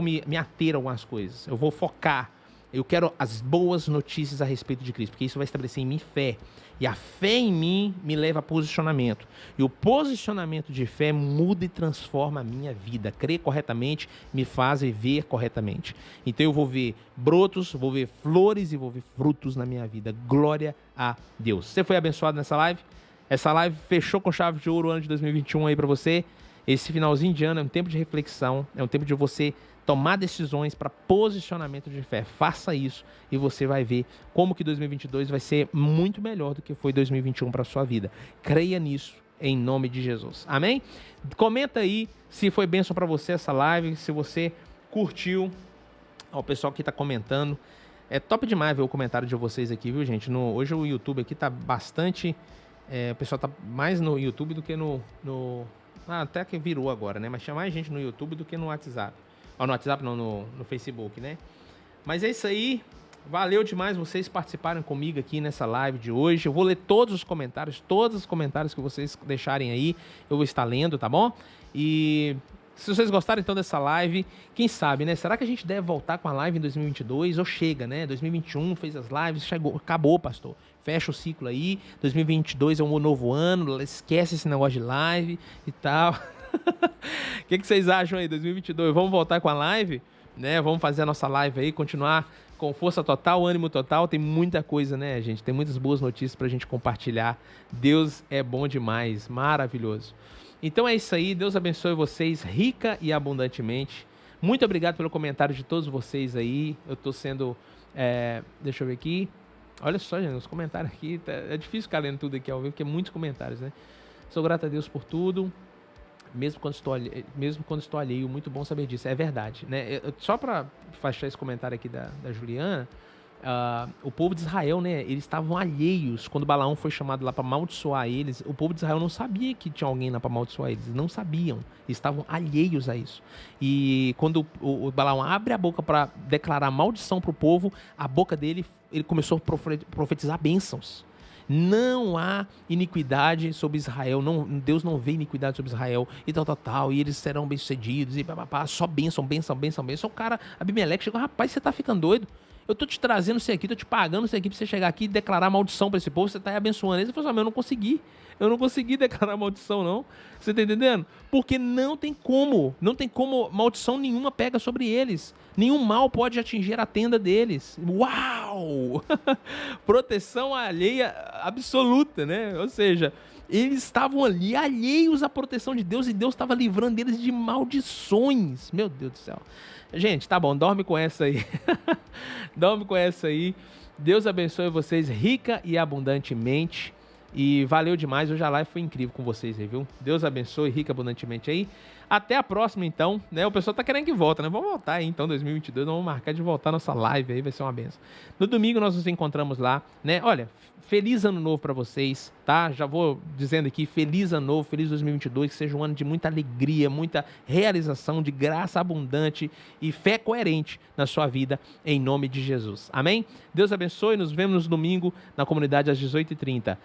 me ater a algumas coisas. Eu vou focar. Eu quero as boas notícias a respeito de Cristo, porque isso vai estabelecer em mim fé. E a fé em mim me leva a posicionamento. E o posicionamento de fé muda e transforma a minha vida. Crer corretamente me faz viver corretamente. Então eu vou ver brotos, vou ver flores e vou ver frutos na minha vida. Glória a Deus. Você foi abençoado nessa live? Essa live fechou com chave de ouro o ano de 2021 aí para você. Esse finalzinho de ano é um tempo de reflexão, é um tempo de você tomar decisões para posicionamento de fé. Faça isso e você vai ver como que 2022 vai ser muito melhor do que foi 2021 para a sua vida. Creia nisso em nome de Jesus. Amém? Comenta aí se foi bênção para você essa live, se você curtiu. O pessoal que está comentando. É top demais ver o comentário de vocês aqui, viu, gente? Hoje o YouTube aqui tá bastante... o pessoal tá mais no YouTube do que no até que virou agora, né? Mas tinha mais gente no YouTube do que no WhatsApp. No WhatsApp não, no Facebook, né? Mas é isso aí. Valeu demais vocês participarem comigo aqui nessa live de hoje. Eu vou ler todos os comentários que vocês deixarem aí. Eu vou estar lendo, tá bom? E se vocês gostaram então dessa live, quem sabe, né? Será que a gente deve voltar com a live em 2022? Ou chega, né? 2021 fez as lives, acabou, pastor. Fecha o ciclo aí. 2022 é um novo ano. Esquece esse negócio de live e tal. O que vocês acham aí, 2022? Vamos voltar com a live, né? Vamos fazer a nossa live aí, continuar com força total, ânimo total. Tem muita coisa, né, gente? Tem muitas boas notícias pra gente compartilhar. Deus é bom demais, maravilhoso. Então é isso aí, Deus abençoe vocês rica e abundantemente. Muito obrigado pelo comentário de todos vocês aí. Eu tô sendo... deixa eu ver aqui. Olha só, gente, os comentários aqui. É difícil ficar lendo tudo aqui ao vivo, porque é muitos comentários, né? Sou grato a Deus por tudo. Mesmo quando estou alheio, muito bom saber disso. É verdade, né? Só para fechar esse comentário aqui da Juliana, o povo de Israel, né? Eles estavam alheios quando Balaão foi chamado lá para amaldiçoar eles. O povo de Israel não sabia que tinha alguém lá para amaldiçoar eles. Não sabiam. Eles estavam alheios a isso. E quando o Balaão abre a boca para declarar maldição para o povo, a boca dele, ele começou a profetizar bênçãos. Não há iniquidade sobre Israel, Deus não vê iniquidade sobre Israel, e tal, e eles serão bem-sucedidos, e papapá, só bênção. O cara, Abimeleque, chegou, rapaz, você tá ficando doido? Eu tô te trazendo isso aqui, tô te pagando isso aqui pra você chegar aqui e declarar maldição pra esse povo, você tá aí abençoando eles. Ele falou assim, mas eu não consegui declarar maldição, não. Você tá entendendo? Porque não tem como, maldição nenhuma pega sobre eles. Nenhum mal pode atingir a tenda deles. Uau! Proteção alheia absoluta, né? Ou seja, eles estavam ali alheios à proteção de Deus e Deus estava livrando eles de maldições. Meu Deus do céu. Gente, tá bom, dorme com essa aí. Dorme com essa aí. Deus abençoe vocês rica e abundantemente. E valeu demais, hoje a live foi incrível com vocês aí, viu? Deus abençoe rica e abundantemente aí. Até a próxima, então, né? O pessoal tá querendo que volta, né? Vamos voltar aí, então, 2022, vamos marcar de voltar nossa live aí, vai ser uma benção. No domingo nós nos encontramos lá, né? Olha, feliz ano novo pra vocês, tá? Já vou dizendo aqui, feliz ano novo, feliz 2022, que seja um ano de muita alegria, muita realização, de graça abundante e fé coerente na sua vida, em nome de Jesus. Amém? Deus abençoe, nos vemos no domingo na comunidade às 18h30.